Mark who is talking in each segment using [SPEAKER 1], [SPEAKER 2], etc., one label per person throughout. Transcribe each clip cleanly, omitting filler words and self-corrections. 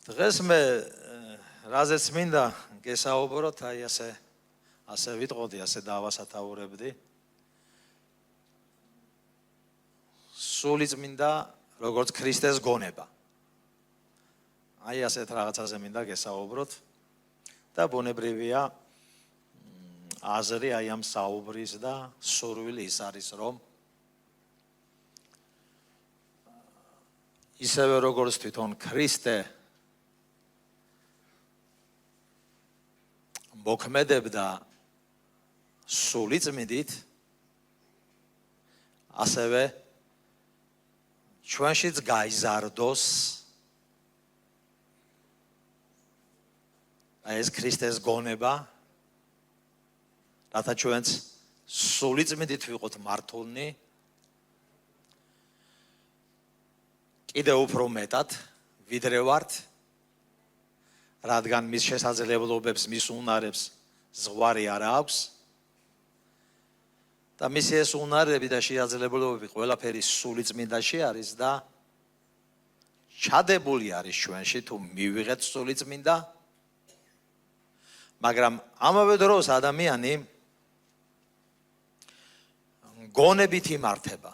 [SPEAKER 1] დღეს მე რაზეც მინდა გესაუბროთ, აი ასე ვიტყოდი, ასე დავასათაურებდი. სულიწმინდა როგორც ქრისტეს გონება. აი ასეთ რაღაცაზე მინდა გესაუბროთ და ბუნებრივია აზრი აი ამ საუბრის და სურვილი ის არის, რომ ისევე როგორც თვითონ ქრისტე მოქმედებდა სულიწმიდით, ასევე ჩვენშიც გაიზარდოს ეს ქრისტეს გონება, რათა ჩვენც სულიწმიდით ვიყოთ მართულნი, კიდევ უფრო მეტად ვიდრე ვართ, რადგან მის შესაძლებლობებს, მის უნარებს ზღვარი არ აქვს და მისი ეს უნარები და შესაძლებლობები ყველაფერი სულიწმინდაში არის და ჩადებული არის ჩვენში თუ მივიღეთ სულიწმინდა, მაგრამ ამავე დროს ადამიანი გონებით იმართება.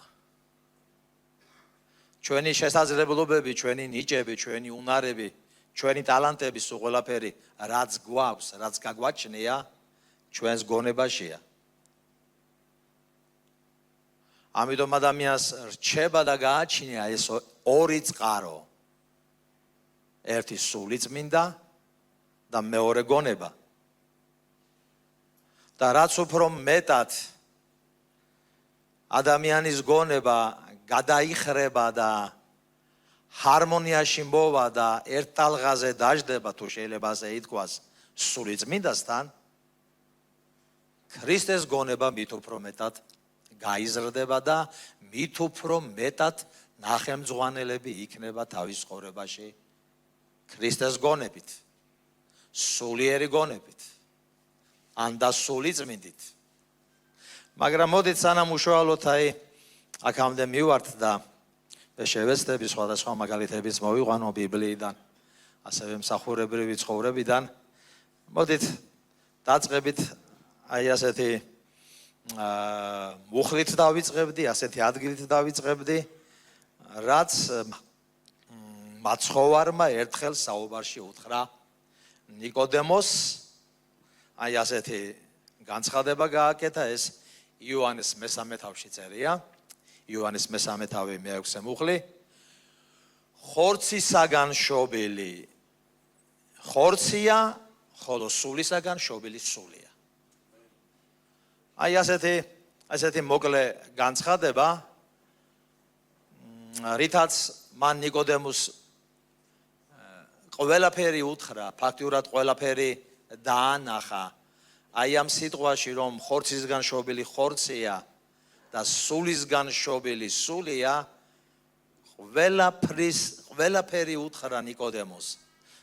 [SPEAKER 1] ჩვენი შესაძლებლობები, ჩვენი ნიჭები, ჩვენი უნარები, ჩვენი ტალანტები, სულ ყველაფერი რაც გვაქვს, რაც გაგვაჩნია, ჩვენს გონებაშია. ამიტომ ადამიანს რჩება და გააჩნია ეს ორი წყარო. ერთი სულიწმინდა და მეორე გონება. და რაც უფრო მეტად ადამიანის გონება გადაიხრება და ჰარმონიაში მოვა და ერთ ტალღაზე დაждდება, თუ შეიძლება ასე ითქვას, სულიწმინდასთან, ქრისტეს გონება მით უფრო მეტად გაიზრდება და მით უფრო მეტად ნახემძღვანელები იქნება თავის ცხოვრებაში ქრისტეს გონებით, სულიერი გონებით, ან და სულიწმინდით. მაგრამ მოდით სანამ უშუალოდ აი აქამდე მივართ და შევეცდები სხვადასხვა მაგალითებიც მოვიყვანო ბიბლიიდან, ასევე მსახურებრივი ცხოვრებიდან. მოდით დაწყებით აი ასეთი მუხლით დავიწყებდი, ასეთი ადგილით დავიწყებდი, რაც მაცხოვარმა ერთხელ საუბარში უთხრა ნიკოდემოს, აი ასეთი განცხადება გააკეთა, ეს იოანეს მესამე თავში წერია. იოანეს მესამე თავი მე-6 მუხლი. ხორცისაგან შობილი ხორცია, ხოლო სულისაგან შობილი სულია. აი ასეთი მოკლე განცხადება, რითაც მან ნიკოდემოს ყველაფერი უთხრა, ფაქტიურად ყველაფერი დაანახა. აი ამ სიტყვაში, რომ ხორცისგან შობილი ხორცია და სულისგან შობილი სულია, ყველაფერი უთხრა ნიკოდემოს.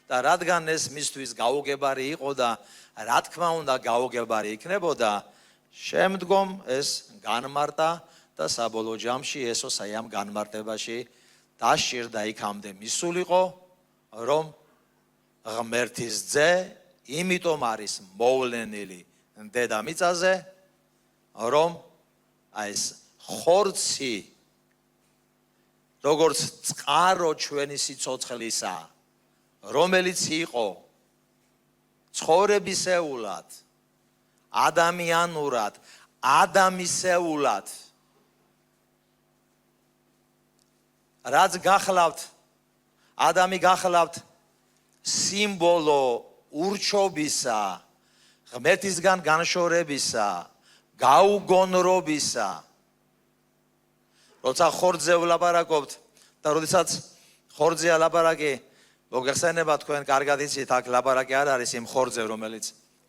[SPEAKER 1] და რადგან ეს მისთვის გაუგებარი იყო და რა თქმა უნდა გაუგებარი იქნებოდა, შემდგომ ეს განმარტა და საბოლოო ჯამში ესოს აი ამ განმარტებაში დაშირდა იქამდე მისულიყო, რომ ღმერთის ძე იმიტომ არის მოვლენილი დედამიწაზე, რომ აი ეს ხორცი როგორც წყარო ჩვენი სიცოცხლისა, რომელიც იყო ცხოვრებისეულად, ადამიანურად, ადამიანისეულად, რაც გახლავთ, ადამი გახლავთ სიმბოლო ურჩობისა, ღმერთისგან განშორებისა, გაუგონრობისა. როცა ხორცზე ვლაპარაკობთ და როდესაც ხორცზეა ლაპარაკი, მოგეხსენება თქვენ კარგად იცით, აქ ლაპარაკი არ არის იმ ხორცზე, რომელიც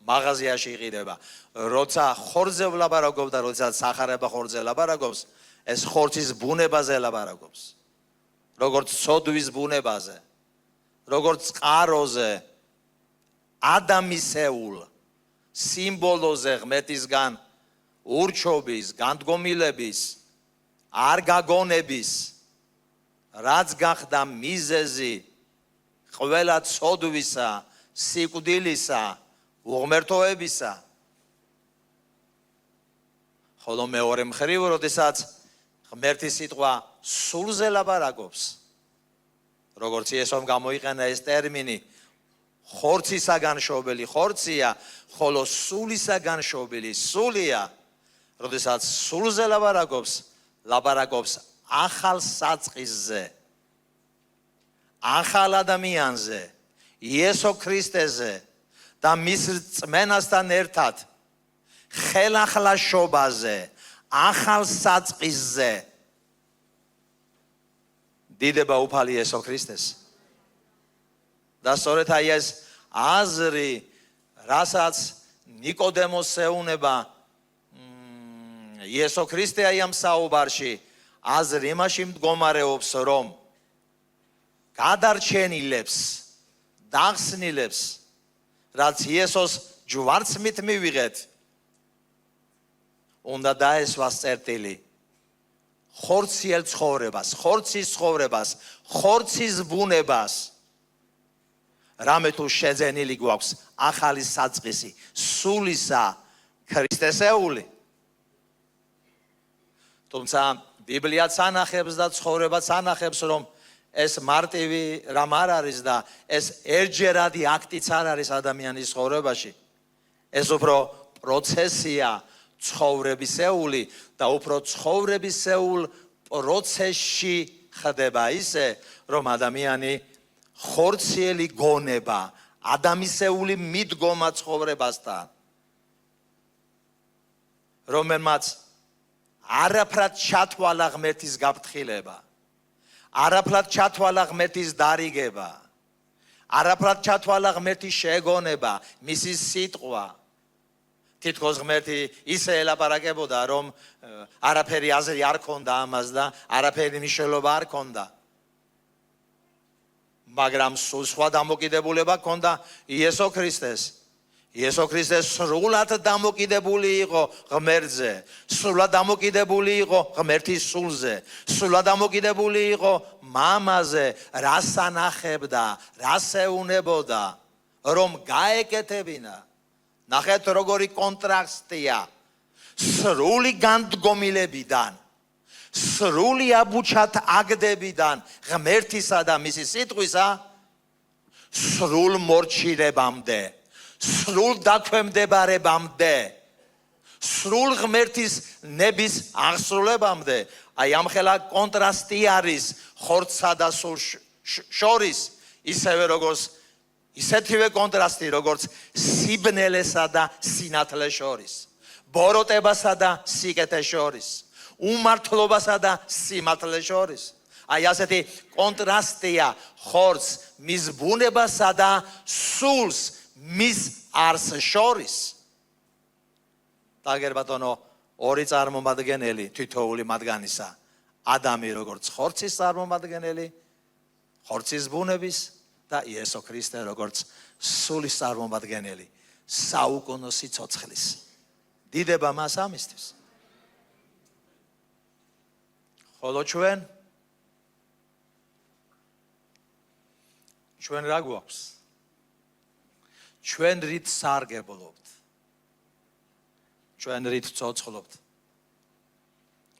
[SPEAKER 1] მაღაზიაში იყიდება. როცა ხორცზე ვლაპარაკობ და როდესაც სახარება ხორცზე ლაპარაკობს, ეს ხორცის ბუნებაზე ლაპარაკობს. როგორც ცოდვის ბუნებაზე, როგორც წყაროზე, ადამიანისეულ სიმბოლოზე ღმერთისგან ურჩობის, განდგომილების, არ გაგონების, რაც გახდა მიზეზი ყველა ცოდვისა, სიკვდილისა, უღმერთოებისა. ხოლო მეორე მხრივ, როდესაც ღმერთის სიტყვა სულზე ლაპარაკობს, როგორც იესომ გამოიყენა ეს ტერმინი, ხორცისაგან შობელი ხორცია, ხოლო სულისაგან შობელი სულია, როდესაც სულზე ლაპარაკობს ახალ საწყისზე, ახალ ადამიანზე, იესო ქრისტეზე და მის რწმენასთან ერთად ხელახლაშობაზე, ახალ საწყისზე. დიდება უფალი იესო ქრისტეს. და სწორედ აი ეს აზრი, რასაც ნიკოდემოს ეუნება იესო ქრისტე აი ამ საუბარში, აზრი იმაში მდგომარეობს, რომ გადარჩენილებს, დახსნილებს, რაც იესოს ჯვარცმით მივიღეთ, უნდა დაესვას წერტილი ხორციელ ცხოვრებას, ხორცის ცხოვრებას, ხორცის ბუნებას. რამე თუ შეძენილი გვაქვს ახალი საწყისი, სულისა ქრისტესეული. თუმცა ბიბლიაც ანახებს და ცხოვრებაც ანახებს, რომ ეს მარტივი რამ არ არის და ეს ერთჯერადი აქტიც არ არის ადამიანის ცხოვრებაში. ეს უფრო პროცესია, ცხოვრებისეული და უფრო ცხოვრებისეულ პროცესში ხდება ისე, რომ ადამიანი ხორციელი გონება, ადამიანისეული მიდგომა ცხოვრებასთან, რომელმაც არაფრად ჩათვალა ღმერთის გაფრთხილება, არაფრად ჩათვალა ღმერთის დარიგება, არაფრად ჩათვალა ღმერთის შეგონება, მისი სიტყვა. თითქოს ღმერთი ისე ელაპარაკებოდა, რომ არაფერი აზრი არ ქონდა ამას და არაფერი მნიშვნელობა არ ქონდა. მაგრამ სულ სხვა დამოკიდებულება ქონდა იესო ქრისტეს. იესო ქრისტე სრულად დამოკიდებული იყო ღმერთზე, სრულად დამოკიდებული იყო ღმერთის სულზე, სრულად დამოკიდებული იყო მამაზე, რას ანახებდა, რას ეუნებოდა, რომ გაეკეთებინა. ნახეთ როგორი კონტრასტია სრული განდგომილებიდან, სრული აბუჩათ აგდებიდან ღმერთისა და მისი სიტყვისა სრულ მორჩილებამდე, სრულ დაქვემდებარებამდე, სრულ ღმერთის ნების აღსრულებამდე. აი ამხელა კონტრასტი არის ხორცსა და სულს შორის, ისეთივე კონტრასტი, როგორც სიბნელესა და სინათლეს შორის, ბოროტებასა და სიკეთეს შორის, უმართლობასა და სიმართლეს შორის. აი ასეთი კონტრასტია ხორცს მის ბუნებასა და სულს მის არსს შორის. დაგერ ბატონო, ორი წარმომადგენელი თითოეული მათგანისა, ადამი როგორც ხორცის წარმომადგენელი, ხორცის ბუნების და იესო ქრისტე როგორც სულის წარმომადგენელი, საუკუნო სიცოცხლის. დიდება მას ამისთვის. ხოლო ჩვენ რა გვაქვს? ჩვენ რით სარგებლობთ? ჩვენ რით ცოცხლობთ?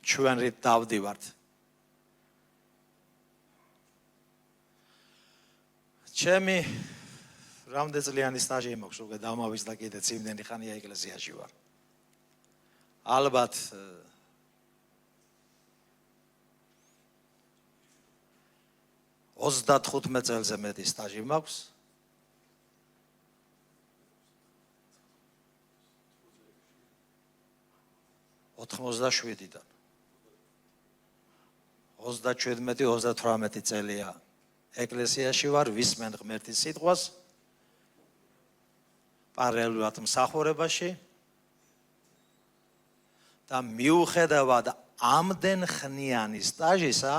[SPEAKER 1] ჩვენ რით დავდივართ? ჩემი რამდენწლიანი სტაჟი მაქვს, უკვე დამავის და კიდე წმინდანი ხანია ეკლესიაში ვარ. ალბათ 35 წელზე მეტი სტაჟი მაქვს. ოთხმოცდაშვიდიდან 37-38 წელია ეკლესიაში ვარ, ვისმენ ღმერთის სიტყვას, პარალელურად მსახურებაში და მიუხედავად ამდენ ხნიანი სტაჟისა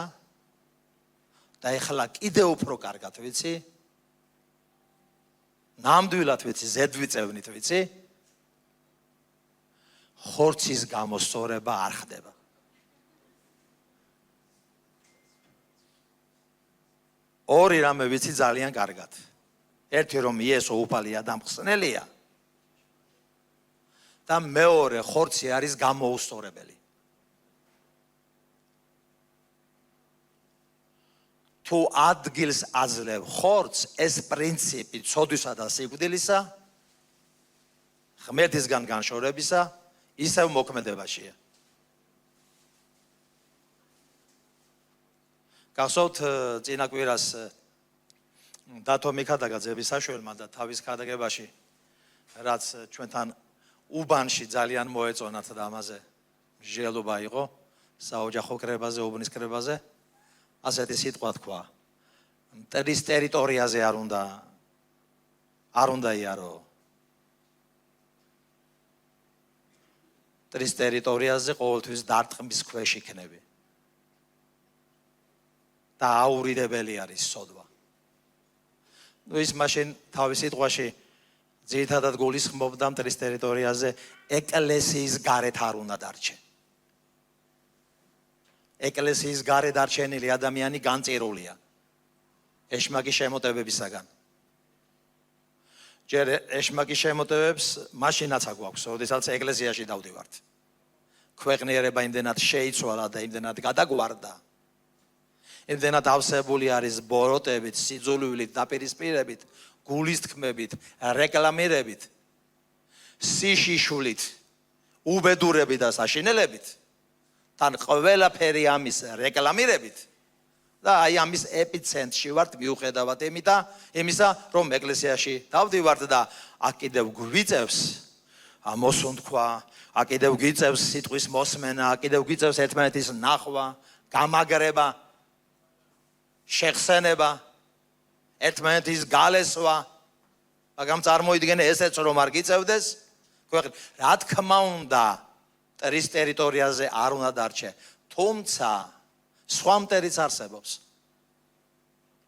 [SPEAKER 1] და ეხლა კიდე უფრო კარგად ვიცი, ნამდვილად ვიცი, ზედვიწევნით ვიცი, ხორცის გამოსწორება არ ხდება. ორი რამე ვიცი ძალიან კარგად. ერთი რომ იესო უფალია და მხსნელია. და მეორე ხორცი არის გამოუსწორებელი. თუ ადგილს აძლევ ხორცს, ეს პრინციპი ცოდვისა და სიკვდილისა, ღმერთისგან განშორებისა, ისევ მოქმედებაშია. გახსოვთ წინა კვირას დათო მიქადაგაძეების საშუალება და თავის ქადაგებაში, რაც ჩვენთან უბანში ძალიან მოეწონათ და ამაზე მსჯელობა იყო, საოჯახო კრებაზე, უბნის კრებაზე. ასეთი სიტყვა თქვა, მტრის ტერიტორიაზე არ უნდა იარო. მტრის ტერიტორიაზე ყოველთვის დარტყმის ქვეშ იქნები. და აურიდებელი არის სოდვა. ის მაშინ თავის სიტყვაში ძირითადად გულისხმობდა მტრის ტერიტორიაზე ეკლესიის გარეთ არ უნდა დარჩე. ეკლესიის გარეთ დარჩენილი ადამიანი განწირულია ეშმაკის შემოტევებისაგან. ჯერ ეშმაკის შემოტევებს მაშინაც აგვაქვს, როდესაც ეკლესიაში დავდივართ. ქვეყნიერება იმდენად შეიცვალა და იმდენად გადაგვარდა. იმდენად ავსებული არის ბოროტებით, სიძულვილით, დაპირისპირებით, გულისთქმებით, რეკლამირებით, სიშიშვლით, უბედურებით და საშინელებით. თან ყველაფერი ამის რეკლამირებით და აი ამის ეპიცენტრში ვართ მიუხედავად იმისა, რომ ეკლესიაში დავდივართ და აქ კიდევ გვიწევს მოსუნთქვა, აქ კიდევ გვიწევს სიტყვის მოსმენა, აქ კიდევ გვიწევს ერთმანეთის ნახვა, გამაგრება, შეხსენება, ერთმანეთის გალესვა, მაგრამ წარმოიდგინე ესეც რომ არ გიწევდეს, რა თქმა უნდა მტრის ტერიტორიაზე არ უნდა დარჩე, თუმცა სხვა მტერიც არსებობს.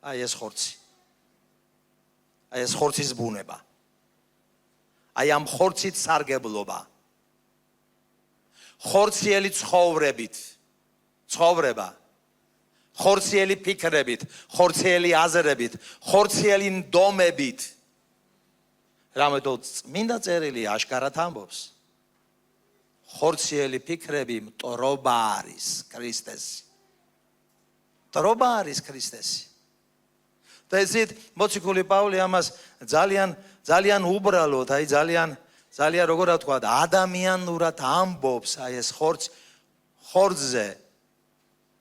[SPEAKER 1] აი ეს ხორცი. აი ეს ხორცის ბუნება. აი ამ ხორცით სარგებლობა. ხორციელი ცხოვრება. ხორციელი ფიქრებით, ხორციელი აზრებით, ხორციელი ნდომებით. რამეთო წმინდა წერილი აშკარად ამბობს. ხორციელი ფიქრები მტრობა არის ქრისტესი. მტრობა არის ქრისტესი. და ესეთ მოციქული პავლე ამას ძალიან უბრალოდ, აი ძალიან როგორ ვთქვა, ადამიანურად ამბობს აი ეს ხორცზე.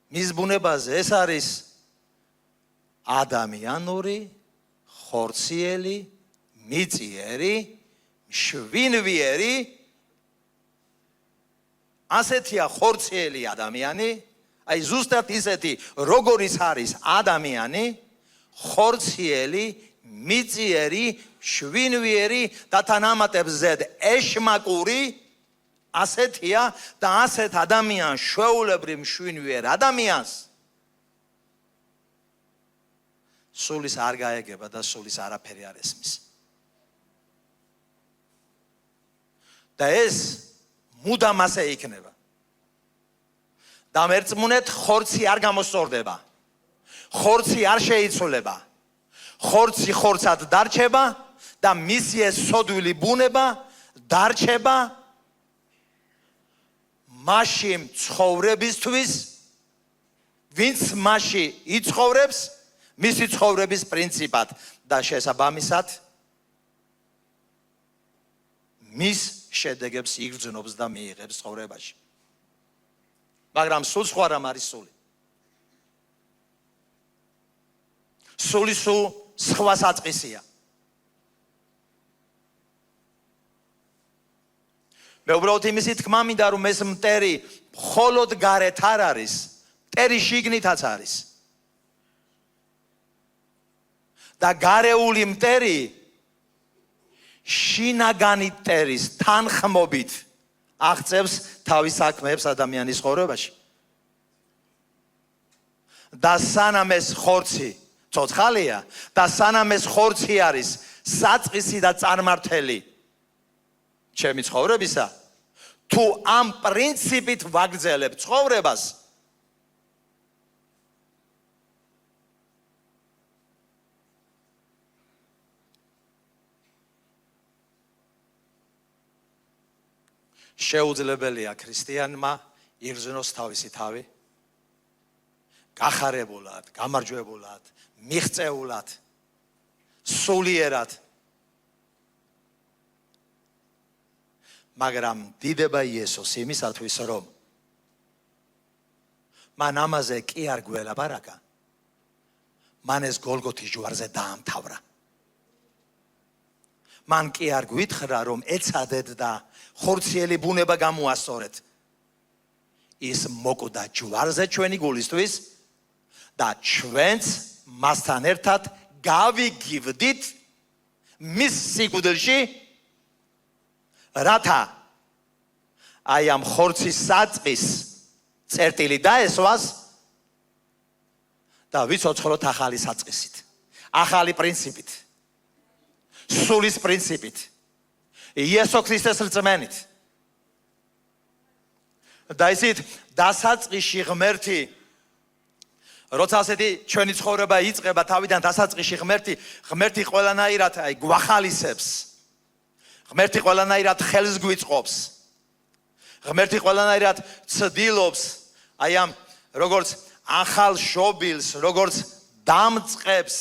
[SPEAKER 1] მის ბუნებაზე ეს არის ადამიანური, ხორციელი, მიწიერი, მშვინვიერი, ასეთია ხორციელი ადამიანი, აი ზუსტად ისეთი როგორიც არის ადამიანი, ხორციელი, მიწიერი, მშვინვიერი და თანამატებს ზედ ეშმაკური, ასეთია და ასეთ ადამიანს, ჩვეულებრივ მშვინვიერ ადამიანს სულის არ გაეგება და სულის არაფერი არ ესმის. და ეს მუდამ ასე იქნება. და მერწმუნეთ ხორცი არ გამოსწორდება. ხორცი არ შეიცვლება. ხორცი ხორცად დარჩება და მისი ეს სოდვილი ბუნება დარჩება მასში ცხოვრებისთვის, ვინც მასში იცხოვრებს, მისი ცხოვრების პრინციპად და შესაბამისად მის შედეგებს იგრძნობს და მიიღებს ცხოვრებაში. მაგრამ სულ სხვა რამ არის სული. სული სულ სხვა საწყისია. მე უბრალოდ იმისი თქმა მინდა, რომ ეს მტერი მხოლოდ გარეთ არ არის, მტერი შიგნითაც არის. და გარეული მტერი შინაგანი მტერის თანხმობით აღწევს თავის საქმეებს ადამიანის ცხოვრებაში. და სანამ ეს ხორცი ცოცხალია და სანამ ეს ხორცი არის საწყისი და წარმართელი ჩემი ცხოვრებისა, თუ ამ პრინციპით ვაგრძელებ ცხოვრებას, შეუძლებელია ქრისტიანმა იგრძნოს თავისი თავი გახარებულად, გამარჯვებულად, მიღწეულად, სულიერად. მაგრამ დიდება იესოს იმისათვის, რომ მან ამაზე კი არ გველაპარაკა, მან ეს გოლგოთის ჯვარზე დაამთავრა. მან კი არ გვითხრა, რომ ეცადეთ და ხორციელი ბუნება გამოასწორეთ. ის მოკვდა ჯვარზე ჩვენი გულისთვის და ჩვენც მასთან ერთად გავიგივდით მის სიკვდილში, რათა აი ამ ხორცის საწყის წერტილი დაესვას და ვიცოცხლოთ ახალი საწყისით, ახალი პრინციპით, სულის პრინციპით, იესო ქრისტეს რწმენით. და ისიც დასაწყისში ღმერთი, როცა ასეთი ჩვენი ცხოვრება იწყება, თავიდან დასაწყისში ღმერთი ყველანაირად გვახალისებს, ღმერთი ყველანაირად ხელს გვიწყობს, ღმერთი ყველანაირად ცდილობს აი ამ როგორც ახალ შობილს, როგორც დამწყებს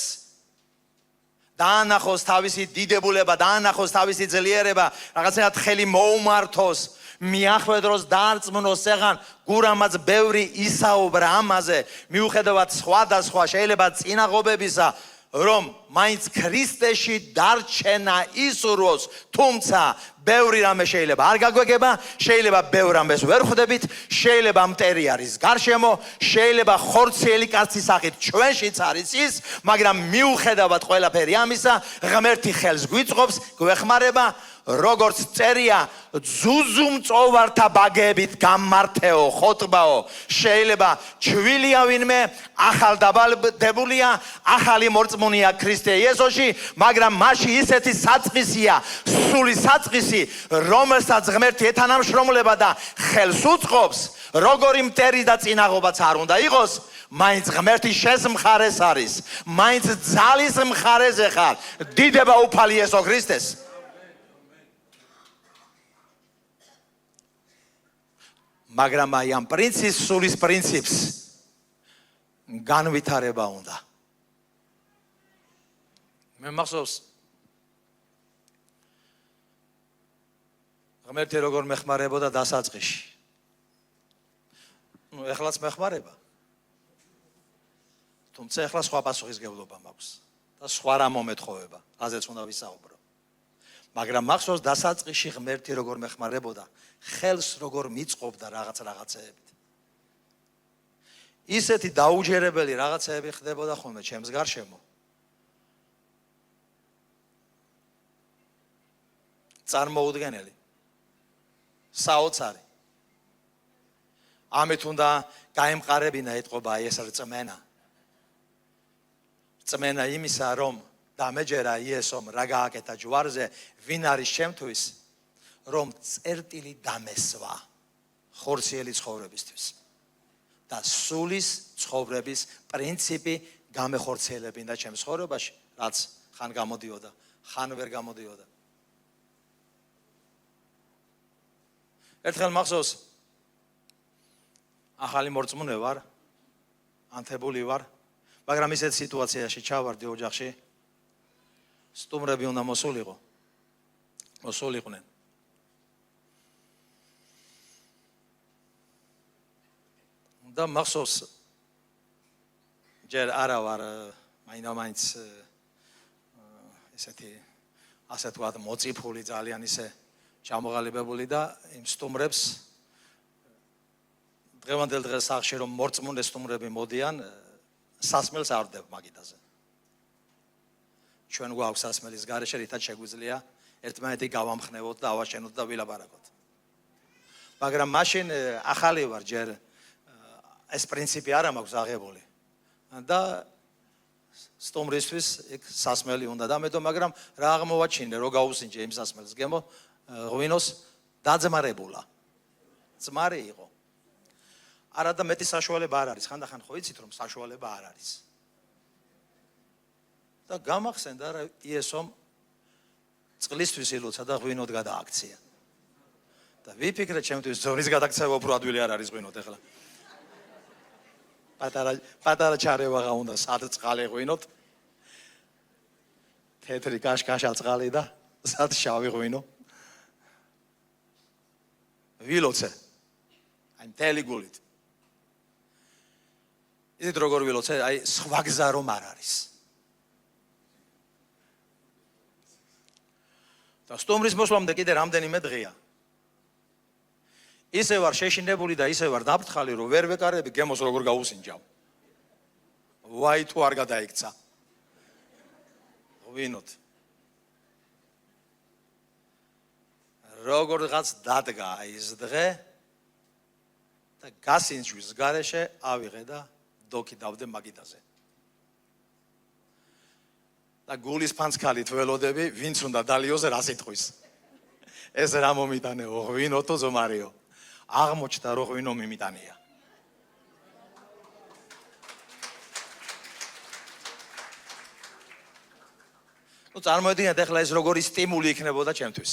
[SPEAKER 1] დაანახოს თავისი დიდებულება, დაანახოს თავისი ძლიერება, რაღაცნაირად ხელი მოუმართოს, მიახვედროს დაარწმუნოს სეღან გურამაც ბევრი ისაუბრა ამაზე, მიუხედავად სხვადასხვა შეიძლება წინაღობებისა, რომ მაინც ქრისტეში დარჩენა ისურვოს, თუმცა ბევრი რამე შეიძლება არ გაგვეგება, შეიძლება ბევრ რამეს ვერ ხვდებით, შეიძლება მტერი არის გარშემო, შეიძლება ხორციელი კაცის სახით ჩვენშიც არის ის, მაგრამ მიუხედავად ყველაფერი ამისა, ღმერთი ხელს გვიწყობს, გვეხმარება, როგორც წერია, ძუძუმწოვართა ბაგებით გამართეო, ხოტბაო, შეიძლება ჩვილია ვინმე, ახალდაბალდებულია, ახალი მორწმუნეა ქრისტე იესოში, მაგრამ მასში ისეთი საწყისია, სული საწყისი, რომელსაც ღმერთი ეთანამშრომლება და ხელს უწყობს, როგორი მტერი და წინაღობაც არ უნდა იყოს, მაინც ღმერთის შესმხარეს არის, მაინც ძალის მხარეზე ხარ, დიდება უფალი იესო ქრისტეს. მაგრამ აი ამ პრინციპს, სულის პრინციპს განვითარება უნდა. მე მახსოვს ღმერთი როგორ მეხმარებოდა დასაწყისში. ეხლაც მეხმარება. თუმცა ეხლა სხვა პასუხისგებლობა მაქვს და სხვა რა მომეთხოვება, რაზეც უნდა ვისაუბრო. მაგრამ მახსოვს დასაწყისში ღმერთი როგორ მეხმარებოდა, ხელს როგორ მიწყობდა რაღაცეებით. ისეთი დაუჯერებელი რაღაცეები ხდებოდა ხოლმე ჩემს გარშემო. წარმოუდგენელი. საოცარი. ამით უნდა გაემყარებინა ეთყობა ეს რწმენა. რწმენა იმისა, რომ დამეჯერა იესომ რა გააკეთა ჯვარზე, ვინ არის ჩემთვის, რომ წერტილი დამესვა ხორციელი ცხოვრებისთვის და სულის ცხოვრების პრინციპი გამეხორციელებინა ჩემს ცხოვრებაში, რაც ხან გამოდიოდა, ხან ვერ გამოდიოდა. ერთხელ მახსოვს, ახალი მორწმუნე ვარ, ანთებული ვარ, მაგრამ ისეთ სიტუაციაში ჩავარდი ოჯახში, სტუმრები უნდა მოსულიყვნენ. და მახსოვს ჯერ არა ვარ მაინც ესეთი ასე თქვა მოწიფული ძალიან ისე ჩამოღალიბებული და იმ სტუმრებს დღევანდელ დღეს სახში რომ მორწმუნე სტუმრები მოდიან სასმელს არ ვდებ მაგიდაზე. ჩვენ გვაქვს სასმელის გარეშე რითაც შეგვიძლია ერთმანეთი გავამხნევოთ და ავაშენოთ და ვილაპარაკოთ. მაგრამ მაშინ ახალი ვარ ჯერ ეს პრინციპი არ მაქვს აღებული და სტუმრისთვის იქ სასმელი უნდა დამედო, მაგრამ რა აღმოვაჩინე, რო გაუსინჯე იმ სასმელს გემო ღვინოს დაძმარებულა. ძმარი იყო. არა და მეტი საშუალება არ არის, ხანდახან ხო იცით რომ საშუალება არ არის. და გამახსენდა რა იესომ წყლისთვის ილოცა და ღვინოდ გადააქცია. და ვიფიქრე ჩემთვის ზონის გადაქცევა უფრო ადვილი არ არის ღვინოთ ეხლა. პატარა ჩარევაღა უნდა სად წყალი ღვინოთ. თეთრი კაშკაშა წყალი და სად შავი ღვინო. ვილოცე. აი მთელი გულით. ისეთ როგორ ვილოცე, აი სხვა გზა რომ არ არის. და სტუმრის მოსვლამდე კიდე რამდენიმე დღეა. ისე ვარ შეშინებული და ისე ვარ დაფრთხალი, რომ ვერ ვეკარები გემოს როგორ გაუსინჯავ. ვაი თუ არ გადაიქცა. ღვინოთ. როგორღაც დადგა ის დღე და გასინჯვის გარეშე ავიღე და დოქი დავდე მაგიდაზე. და გულის ფანცქალით ველოდები, ვინც უნდა დალიოს რა სიტყვის. ეს რა მომიტანეო, ღვინოთო ზომარიო. აღმოჩნდა რომ ღვინო მიმიტანია. ნუ წარმოედგინეთ ახლა ეს როგორი სტიმული იქნებოდა ჩემთვის.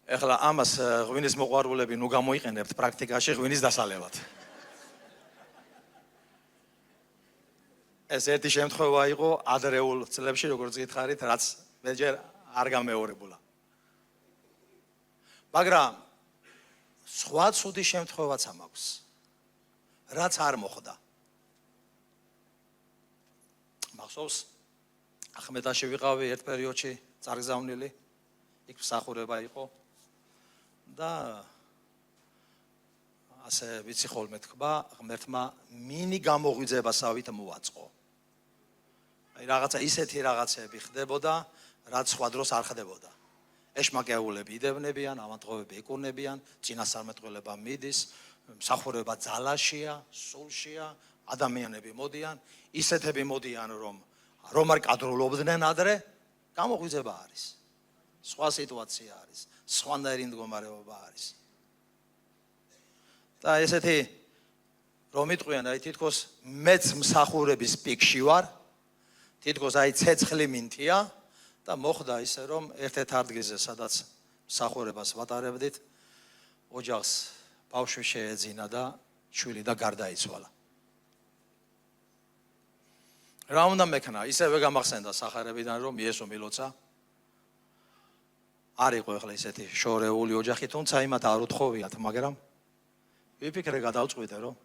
[SPEAKER 1] ახლა ამას ღვინის მოყვარულები ნუ გამოიყენებთ პრაქტიკაში ღვინის დასალევად. ეს ერთი შემთხვევა იყო ადრეულ წლებში, როგორც გითხარით, რაც მეჯერ არ გამეორებულა. მაგრამ სხვა ცუდი შემთხვევაც ამაქვს. რაც არ მოხდა. მახსოვს ახმედაში ვიყავი ერთ პერიოდში წარგზავნილი, იქ მსახურება იყო და ასე ვიცი ხოლმე თქვა, ღმერთმა მინი გამოღვიძებასავით მოაწყო. აი რაღაცა ისეთი რაღაცები ხდებოდა, რაც სხვა დროს არ ხდებოდა. ეშმაკეულები იდევნებიან, ავადმყოფები იკურნებიან, წინასწარმეტყველება მიდის, მსახურება ძალაშია, სულშია, ადამიანები მოდიან, ისეთები მოდიან, რომ არ კადრულობდნენ ადრე, გამოღვიძება არის. სხვა სიტუაცია არის, სხვანაირი მდგომარეობა არის. და ესეთი რომ იტყვიან, აი თითქოს მეც მსახურების პიკში ვარ, თითქოს აი ცეცხლი მინთია და მოხდა ისე რომ ერთ-ერთ ადგილზე სადაც მსახურებას ვატარებდით, ოჯახს ბავშვი შეეძინა და შვილი და გარდაიცვალა. რა უნდა მექნა, ისევე გამახსენდა სახარებიდან რომ იესო მილოცა. არ იყო ახლა ისეთი შორეული ოჯახი, თუმცა იმათ არ უთხოვიათ, მაგრამ ვიფიქრე გადავწყვიტე რომ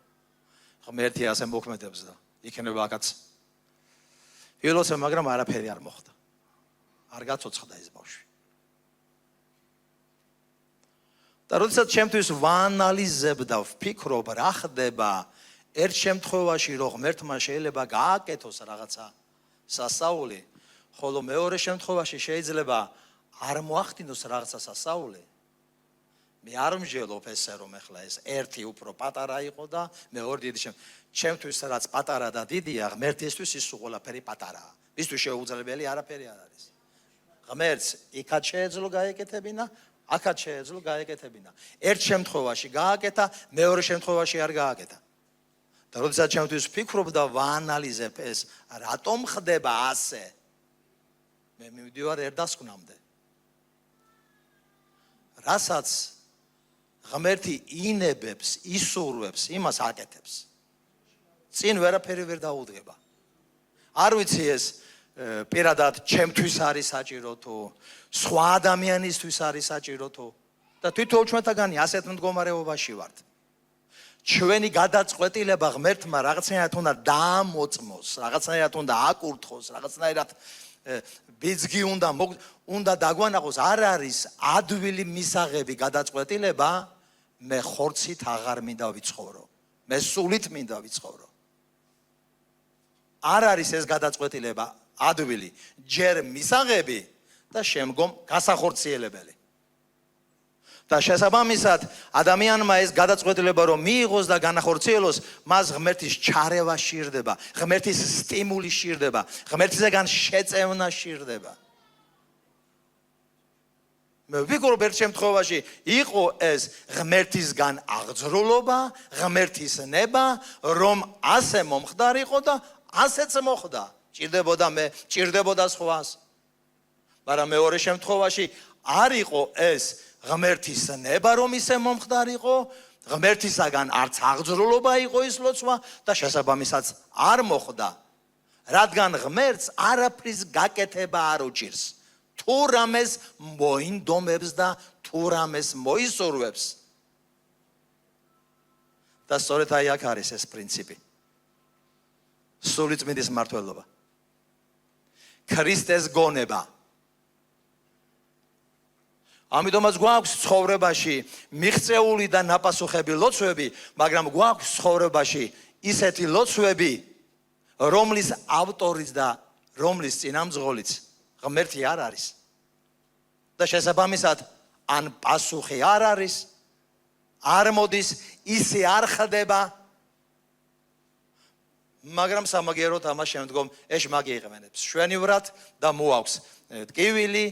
[SPEAKER 1] ღმერთი ასე მოქმედებს და იქნება აქაც. ვილოცე, მაგრამ არაფერი არ მოხდა. არ გაცოცხლდა ეს ბავშვი. და როდესაც ჩემთვის ვაანალიზებ და ვფიქრობ რა ხდება ერთ შემთხვევაში, რომ ღმერთმა შეიძლება გააკეთოს რაღაცა სასაული, ხოლო მეორე შემთხვევაში შეიძლება არ მოახდინოს რაღაცა სასაული. მე არ მსჯელობ ესე რომ ახლა ეს ერთი უფრო პატარა იყო და მეორე დიდი ჩემთვის რაც პატარა და დიდია, ღმერთისთვის ის ყველაფერი პატარაა. მისთვის შეუძლებელი არაფერი არ არის. ღმერთს იქაც შეეძლო გაეკეთებინა, აქაც შეეძლო გაეკეთებინა. ერთ შემთხვევაში გააკეთა, მეორე შემთხვევაში არ გააკეთა. და როდესაც ჩემთვის ვფიქრობ და ვაანალიზებ ეს, რატომ ხდება ასე? მე მივდივარ ერთ დასკვნამდე. რასაც ღმერთი ინებებს, ისურვებს, იმას აკეთებს. წინ ვერაფერი ვერ დაუდგება. არ ვიცი ეს პირადად ჩემთვის არის საჭირო თუ სხვა ადამიანისთვის არის საჭირო თუ და თვითონ ჩვენთაგანი ასეთ მდგომარეობაში ვართ. ჩვენი გადაწყვეტილება ღმერთმა რაღაცნაირად უნდა დაამოწმოს, რაღაცნაირად უნდა აკურთხოს, რაღაცნაირად ბიძგი უნდა დაგვანახოს. არ არის ადვილი მისაღები გადაწყვეტილება, მე ხორცით აღარ მინდა ვიცხოვრო, მე სულით მინდა ვიცხოვრო. არ არის ეს გადაწყვეტილება ადვილი, ჯერ მისაღები და შემდგომ გასახორციელებელი. და შესაბამისად ადამიანმა ეს გადაწყვეტილება რომ მიიღოს და განახორციელოს, მას ღმერთის ჩარევა სჭირდება, ღმერთის სტიმული სჭირდება, ღმერთისგან შეწევნა სჭირდება. მე ვფიქრობ ერთ შემთხვევაში იყო ეს ღმერთისგან აღძრულობა, ღმერთის ნება, რომ ასე მომხდარიყო და ასეც მოხდა. ჭირდებოდა მე, ჭირდებოდა სხვას. მაგრამ მეორე შემთხვევაში არ იყო ეს ღმერთის ნება, რომ ისე მომხდარიყო, ღმერთისაგან არც აღძრულობა იყო ის ლოცვა და შესაბამისად არ მოხდა. რადგან ღმერთს არაფრის გაკეთება არ უჭირს. თუ რამეს მოინდომებს და თუ რამეს მოისურვებს. და სწორედ აი აქ არის ეს პრინციპი. სული წმინდის მმართველობა. ქრისტეს გონება. ამიტომაც გვაქვს ცხოვრებაში მიღწეული და ნაპასუხები ლოცვები, მაგრამ გვაქვს ცხოვრებაში ისეთი ლოცვები, რომლის ავტორიც და რომლის წინამძღოლიც ღმერთი არ არის. და შესაბამისად ან პასუხი არ არის, არ მოდის, ისე არ ხდება, მაგრამ სამაგიეროდ ამას შემდგომ ეშმაკი იყენებს შვენივრად და მოაქვს ტკივილი,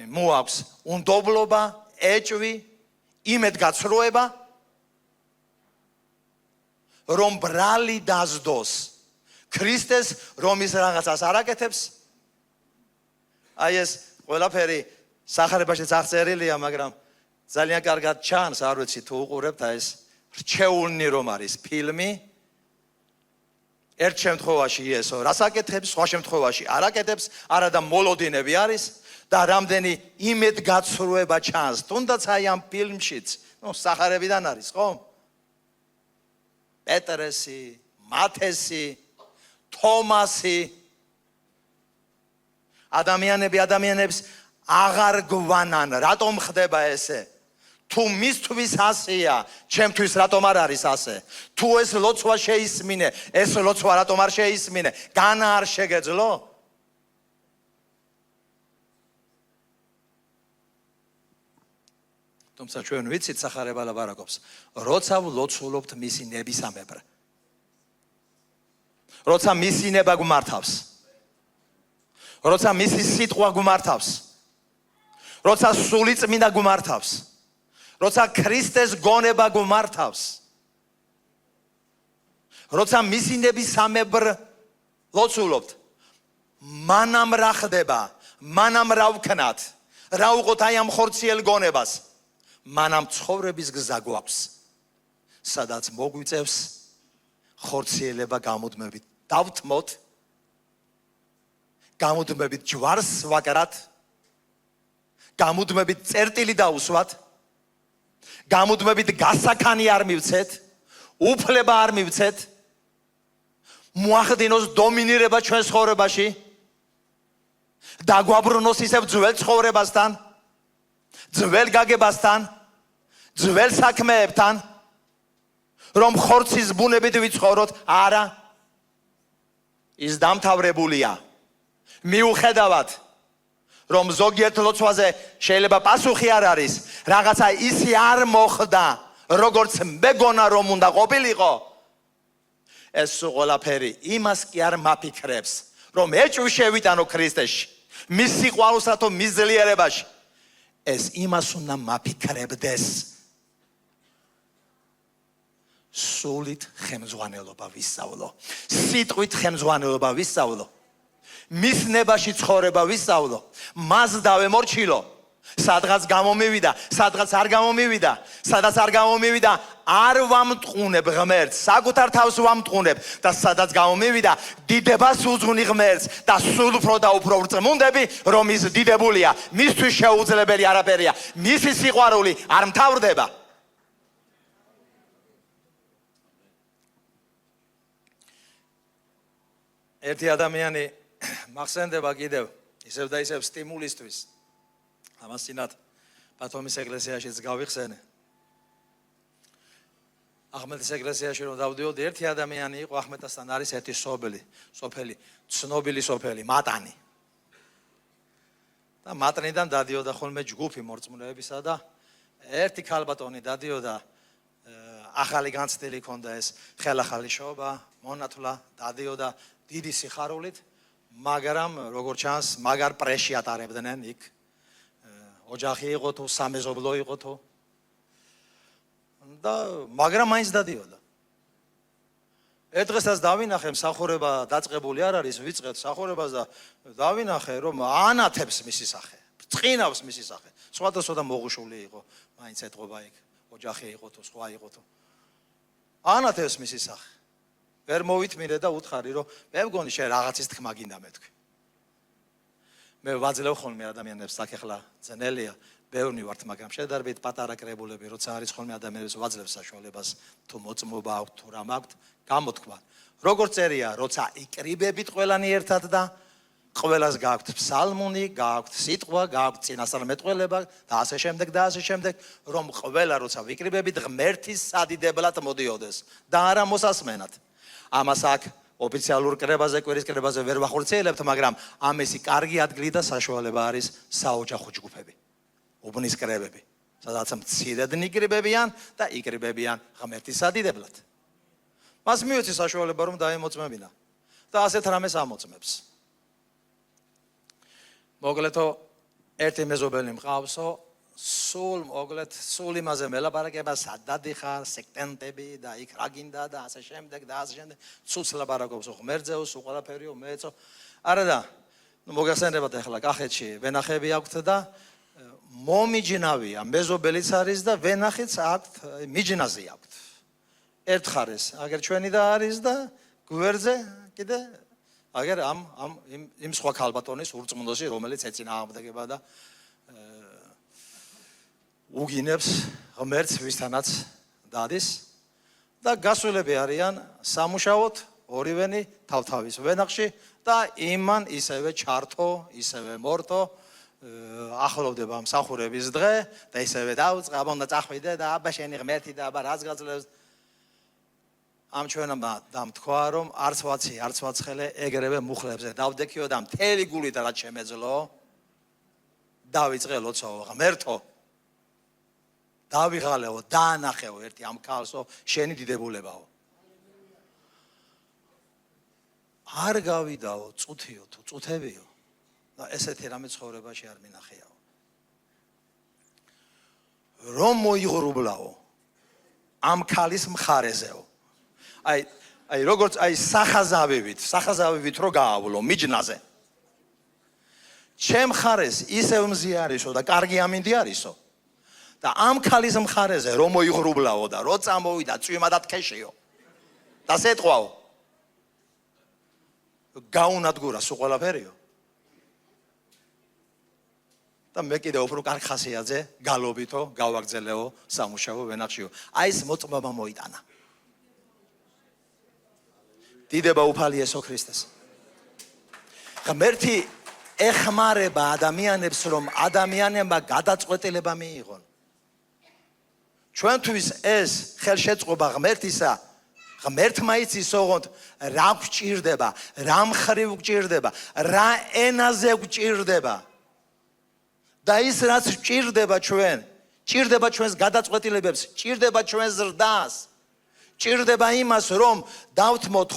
[SPEAKER 1] მოაქვს უნდობლობა, ეჭვი, იმედგაცრუება, რომ ბრალი დაზდოს ქრისტეს, რომ ის რაღაცას არ აკეთებს. აი ეს ყველაფერი სახარებაში აღწერილია, მაგრამ ძალიან კარგად ჩანს, არ ვიცი თუ უყურებთ ეს რჩეულნი რომ არის ფილმი. ერთ შემთხვევაში იესო რას აკეთებს, სხვა შემთხვევაში არ აკეთებს, არადა მოლოდინები არის და რამდენი იმედგაცრუება ჩანს, თუნდაც აი ამ ფილმშიც, სახარებიდან არის, ხო? პეტრესი, მათესი, თომასი, ადამიანებს აღარ გვანან, რატომ ხდება ესე? თუ მისთვის ასეა, ჩემთვის რატომ არ არის ასე? თუ ეს ლოცვა შეისმინე, ეს ლოცვა რატომ არ შეისმინე? განა არ შეგეძლო? თუმცა ჩვენ ვიცით სახარება ლაპარაკობს, როცა ვლოცულობთ მისი ნებისამებრ. როცა მისი ნება გვმართავს. როცა მისი სიტყვა გვმართავს. როცა სული წმინდა გვმართავს. როცა ქრისტეს გონება გვმართავს. როცა მისი ნებისამებრ ლოცულობთ. მანამ რა ხდება? მანამ რა ვქნათ? რა უყოთ აი ამ ხორციელ გონებას? მანამ ცხოვრების გზა გვაქვს, სადაც მოგვიწევს ხორციელება გამუდმებით. დავთმოთ, გამუდმებით ჯვარს ვაკრათ, გამუდმებით წერტილი დაუსვათ, გამუდმებით გასაქანი არ მივცეთ, უფლება არ მივცეთ, მოახდინოს დომინირება ჩვენ ცხოვრებაში, დაგვაბრუნოს ისევ ძველ ცხოვრებასთან, ძველ გაგებასთან, ძველ საქმეებთან, რომ ხორცის ბუნებით ვიცხოვროთ, არა. ის დამთავრებულია. მიუხედავად რომ ზოგიერთ ლოცვაზე შეიძლება პასუხი არ არის, რაღაცა ისე არ მოხდა, როგორც მეგონა რომ უნდა ყოფილიყო. ეს ყველაფერი იმას კი არ მაფიქრებს, რომ ეჭვი შევიტანო ქრისტეში, მის სიყვარულსა თუ მის ძლიერებაში. ეს იმას უნდა მაფიქრებდეს. სულით ხემძღვანელობა ვისწავლო, სიტყვით ხემძღვანელობა ვისწავლო, მის ნებაში ცხოვრება ვისწავლო, მას დავემორჩილო, სადღაც გამომივიდა, სადღაც არ გამომივიდა, სადაც არ გამომივიდა, არ ვამტყუნებ ღმერთს, საკუთარ თავს ვამტყუნებ და სადაც გამომივიდა, დიდებას უძღვნი ღმერთს და სულ უფრო და უფრო ვრწმუნდები, რომ ის დიდებულია, მისთვის შეუძლებელი არაფერია, მისი სიყვარული არ მთავრდება. ერთი ადამიანი მახსენდება კიდევ ისევ და ისევ სტიმულისთვის. ამას წინათ ბათუმის ეკლესიაშიც გავიხსენე. ახმეტის ეკლესიაში რომ დავდიოდი, ერთი ადამიანი იყო, ახმეტასთან არის ერთი სოფელი, ცნობილი სოფელი, მატანი. და მატნიდან დადიოდა ხოლმე ჯგუფი მორწმუნეებისა და ერთი ქალბატონი დადიოდა, ახალი განცდილი ჰქონდა ეს ხელახალი შობა, მონათლა, დადიოდა დიდი სიხარულით, მაგრამ როგორც ჩანს, მაგარ პრესში ატარებდნენ იქ. ოჯახი იყო თუ სამეზობლო იყო თუ და მაგრამ მაინც დადიოდა. ერთ დღესაც დავინახე მსახურება დაწყებული არ არის, ვიწყეთ მსახურებას და დავინახე რომ ანათებს მისი სახე, წყინავს მისი სახე. სხვადასხვა მოღუშული იყო, მაინც ეთყობა იქ, ოჯახი იყო თუ სხვა იყო თუ. ანათებს მისი სახე. ვერ მოვითმინე და უთხარი რომ მე მგონი შენ რაღაცის თქმა გინდა მეთქვი. მე ვაძლევ ხოლმე ადამიანებს საკეხლა ძნელია, ბევრი ვართ, მაგრამ შედარებით პატარა კრებულები, როცა არის ხოლმე ადამიანებს ვაძლევ საშუალებას თუ მოწმობა აქვთ თუ რამ აქვთ, გამოთქვა. როგორც წერია, როცა იკრიბებით ყველანი ერთად და ყველას გააქვთ ფსალმუნი, გააქვთ სიტყვა, გააქვთ წინასწარმეტყველება და ასე შემდეგ, რომ ყველა როცა ვიკრიბებით ღმერთის სადიდებლად მოდიოდეს და არა მოსასმენად. ამას აქ ოფიციალურ კრებაზე, კვირის კრებაზე ვერ ვახორციელებთ, მაგრამ ამისი კარგი ადგილი და საშუალება არის საოჯახო ჯგუფები, უბნის კრებები, სადაც მცირედ ნიკრიბებიან და იკრიბებიან ღმერთის სადიდებლად. მას მიუწი საშუალება რომ დაემოწმებინა და ასეთ რამეს ამოწმებს. მოგლეთო ერთი მეზობელი მყავსო, სულ იმაზე მელაპარაკება, სად დადიხარ, სექტენტები და იქ რა გინდა და ასე შემდეგ, ცუც ლაპარაკობს ღმერთზეო, სულ ყველაფერიო მეეცო. არა და მოგახსენებათ ახლა კახეთში ვენახები აქვთ და მომიჯნავია, მეზობელიც არის და ვენახიც აქვთ, მიჯნაზე აქვთ. ერთ ხარეს, აგერ ჩვენი და არის და გვერდზე კიდე აგერ იმ სხვა ქალბატონის ურწმუნოში, რომელიც ეწინააღმდეგება და უგინებს ღმერთს ვისთანაც დადის და გასულები არიან სამუშაოდ ორივენი თავთავის ვენახში და იმან ისევე ჩართო, ისევე მორთო ახლოვდება მსახურების დღე და ისევე დაუწყე, აბა უნდა წახვიდე და აბა შენი ღმერთი და აბა რაც გაძლევს. ამ ჩვენმა დამთქვა რომ არც ვაცი, არც ვაცხელე ეგრევე მუხლებზე დავდექიო და მთელი გულით რაც შემეძლო დავიწყე ლოცვა ღმერთო. დავიღალეო, დაანახეო ერთი ამ ქალსო, შენი დიდებულებაო. არ გავიდაო წუთიო თუ წუთებიო და ესეთი რამე ცხოვრებაში არ მინახეაო. რომ მოიღრუბლაო ამ ქალის მხარეზეო. აი როგორც აი სახაზავივით რო გაავლო მიჯნაზე. ჩემ მხარეს ისევ მზი არისო და კარგი ამინდი არისო. და ამ ქალის მხარეზე რომ მოიღრუბლაო და რო წამოვიდა წვიმადად ქეშიო და სეტყვაო გაუნადგურა სულ ყველაფერიო და მე კიდე უფრო კარგ ხასიათზე გალობითო გავაგზელეო სამუშაო ვენახშიო. აი ეს მოწმობა მოიტანა. დიდება უფალი იესო ქრისტეს. ღმერთი ეხმარება ადამიანებს რომ ადამიანებმა გადაწყვეტილება მიიღონ. ჩვენთვის ეს ხელშეწყობა ღმერთისა, ღმერთმა იცის ოღონდ რა გვჭირდება, რა მხრივ გვჭირდება, რა ენაზე გვჭირდება. და ის რაც გვჭირდება ჩვენ, ჭირდება ჩვენს გადაწყვეტილებებს, ჭირდება ჩვენს ზრდას, ჭირდება იმას რომ დავთმოთ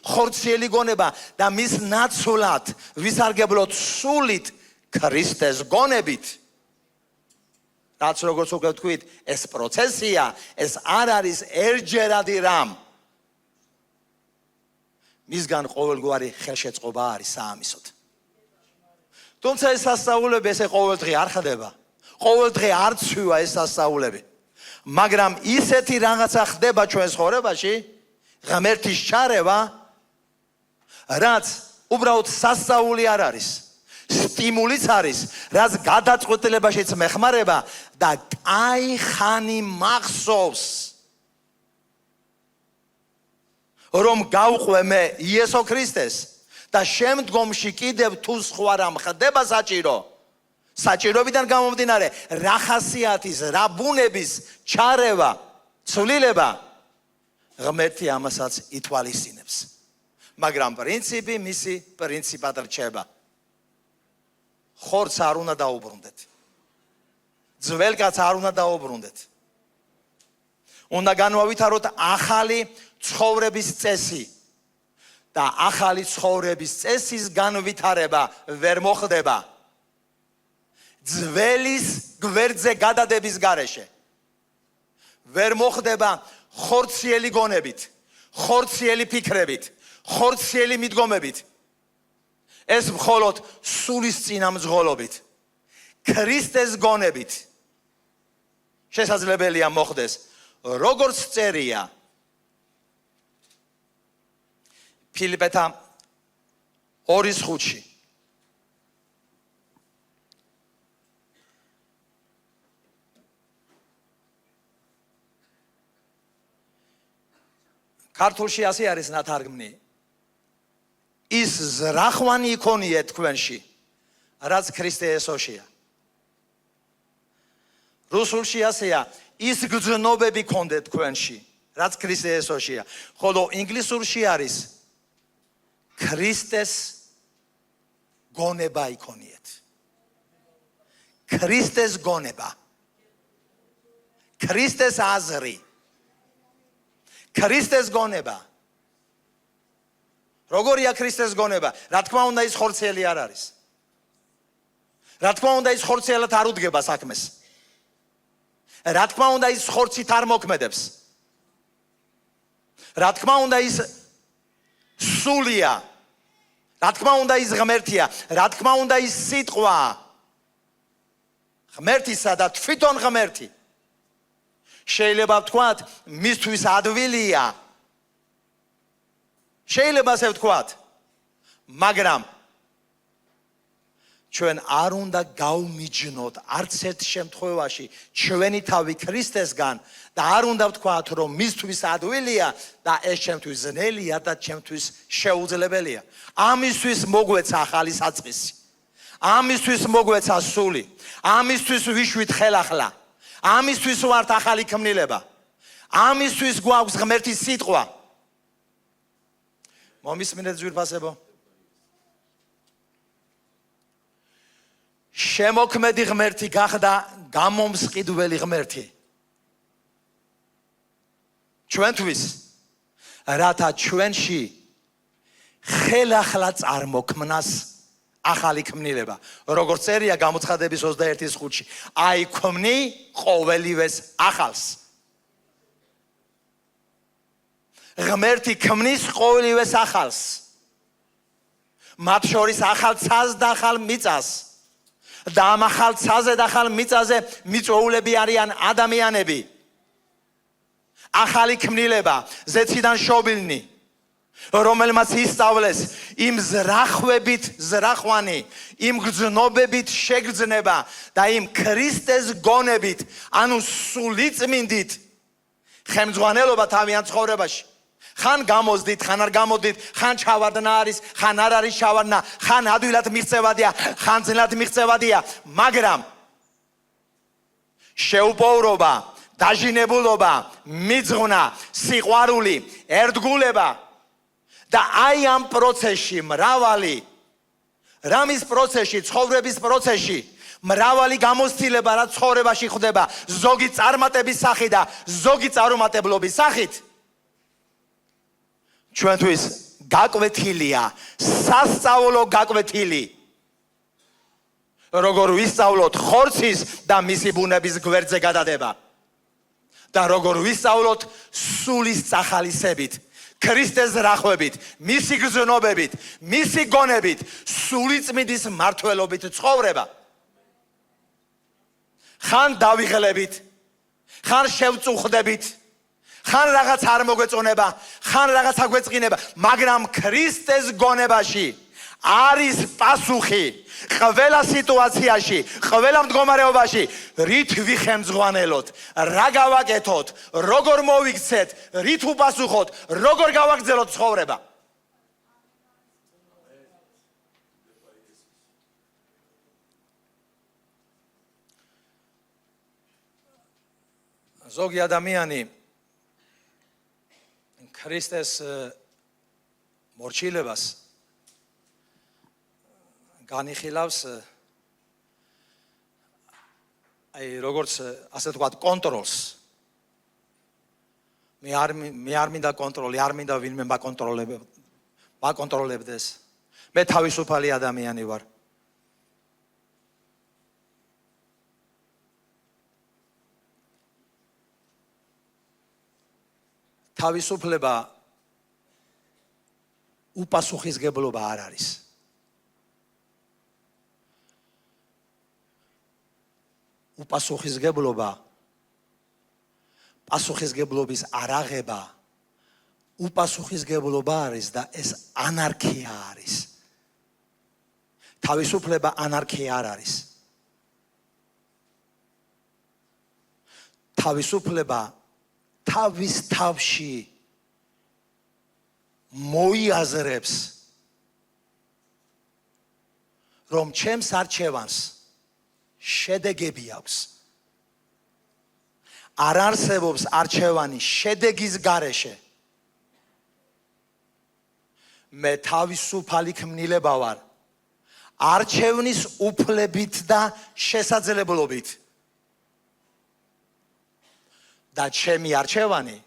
[SPEAKER 1] ხორციელი გონება და მის ნაცვლად ვისარგებლოთ სულით ქრისტეს გონებით. რაც როგორც უკვე ვთქვით, ეს პროცესია, ეს არ არის ერთჯერადი რამ. მისგან ყოველგვარი ხელშეწყობა არის საამისოდ. თუმცა ეს სასწაულები ესე ყოველდღე არ ხდება. ყოველდღე არ ცვივა ეს სასწაულები. მაგრამ ისეთი რაღაცა ხდება ჩვენს ცხოვრებაში, ღმერთის ჩარევა, რაც უბრალოდ სასწაული არ არის. სტიმულიც არის, რაც გადაწყვეტილებაშიც მეხმარება და აი ხანი მახსოვს რომ გავყვე მე იესო ქრისტეს და შემდგომში კიდევ თუ სხვა რამ ხდება საჭიროებიდან გამომდინარე რა ხასიათის, რა ბუნების ჩარევა, ცვლილება ღმერთი ამასაც ითვალისწინებს. მაგრამ პრინციპი მისი პრინციპად რჩება. ხორცს არ უნდა დაუბრუნდეთ. ძველკაც არ უნდა დაუბრუნდეთ. უნდა განვავითაროთ ახალი ცხოვრების წესი და ახალი ცხოვრების წესის განვითარება ვერ მოხდება ძველის გვერდზე გადადების გარეშე. ვერ მოხდება ხორციელი გონებით, ხორციელი ფიქრებით, ხორციელი მიდგომებით. ეს მხოლოდ სულის წინამძღოლობით, ქრისტეს გონებით შესაძლებელია მოხდეს, როგორც წერია ფილიპეთა 2:5. ქართულში ასე არის ნათარგმნი. ის ზრახვანი იქონიეთ თქვენში, რაც ქრისტე იესოშია. რუსულში ასეა, ის გრძნობები გქონდეთ თქვენში, რაც ქრისტე იესოშია. ხოლო ინგლისურში არის ქრისტეს გონება იქონიეთ. ქრისტეს გონება. ქრისტეს აზრი. ქრისტეს გონება. როგორია ქრისტეს გონება? რა თქმა უნდა ის ხორციელი არ არის. რა თქმა უნდა ის ხორციელად არ უდგება საქმეს. რა თქმა უნდა ის ხორცით არ მოქმედებს. რა თქმა უნდა ის სულია. რა თქმა უნდა ის ღმერთია. რა თქმა უნდა ის სიტყვა. ღმერთისა და თვითონ ღმერთი. შეიძლება ვთქვათ, მისთვის ადვილია. შეიძლება ასე ვთქვათ, მაგრამ ჩვენ არ უნდა გავმიჯნოთ არც ერთ შემთხვევაში ჩვენი თავი ქრისტესგან და არ უნდა ვთქვათ, რომ მისთვის ადვილია და ეს ჩემთვის ძნელია და ჩემთვის შეუძლებელია. ამისთვის მოგვეცა ახალი საწყისი. ამისთვის მოგვეცა სული. ამისთვის ვიშვით ხელახლა. ამისთვის ვართ ახალი ქმნილება. ამისთვის გვაქვს ღმერთის სიტყვა. მომისმინეთ ძვირფასებო. შემოქმედი ღმერთი გახდა გამომსყიდველი ღმერთი. ჩვენთვის, რათა ჩვენში ხელახლა წარმოქმნას ახალი ქმნილება. როგორც წერია გამოცხადების 21:5-ში, აი ქმნი ყოველივეს ახალს. ღმერთი ქმნის ყოველივეს ახალს. მათ შორის ახალ ცას და ახალ მიწას. და ამ ახალ ცაზე და ახალ მიწაზე მიწვეულები არიან ადამიანები. ახალი ქმნილება, ზეციდან შობილნი, რომელმაც ისწავლეს იმ ზრახვებით ზრახვანი, იმ გრძნობებით შეგრძნება და იმ ქრისტეს გონებით, ანუ სულიწმინდით ხემძღვანელობა თავიანთ ცხოვრებაში. ხან გამოზდით, ხან არ გამოდით, ხან ჩავარდნა არის, ხან არ არის ჩავარდნა, ხან ადვილად მიღწევადია, ხან ძნელად მიღწევადია, მაგრამ შეუპოვრობა, დაჟინებულობა, მიძღვნა, სიყვარული, ერთგულება და აი ამ პროცესში მრავალი რამის პროცესში, ცხოვრების პროცესში მრავალი გამოცდილება რაც ცხოვრებაში ხდება, ზოგი წარმატების სახით და ზოგი წარუმატებლობის სახით ჩვენთვის გაკვეთილია, სასწავლო გაკვეთილი. როგორ ვისწავლოთ ხორცის და მისი ბუნების გვერდზე გადადება და როგორ ვისწავლოთ სულის წახალისებით, ქრისტეს ზრახვებით, მისი გრძნობებით, მისი გონებით, სულიწმინდის მართლობით ცხოვრება. ხან დავიღლებით, ხან შევწუხდებით, ხან რაღაც არ მოგვეწონება, ხან რაღაც აგვეწყინება, მაგრამ ქრისტეს გონებაში არის პასუხი ყველა სიტუაციაში, ყველა მდგომარეობაში, რით ვიხემძღვანელოთ, რა გავაკეთოთ, როგორ მოვიქცეთ, რით უპასუხოთ, როგორ გავაგრძელოთ ცხოვრება. ზოგი ადამიანი ქრისტეს მორჩილებას განიხილავს აი როგორც ასე ვთქვათ კონტროლს. მე არ მინდა კონტროლი, არ მინდა ვინმე მაკონტროლებდეს. მე თავისუფალი ადამიანი ვარ. თავისუფლება უპასუხისგებლობა არ არის. უპასუხისგებლობა, პასუხისგებლობის არაღება, უპასუხისგებლობა არის და ეს ანარქია არის. თავისუფლება ანარქია არ არის. თავისუფლება თავის თავში მოიაზრებს, რომ ჩემს არჩევანს შედეგები აქვს. არ არსებობს არჩევანი შედეგის გარეშე. მე თავისუფალი ქმნილება ვარ არჩევნის უფლებით და შესაძლებლობით. და ჩემი არჩევანი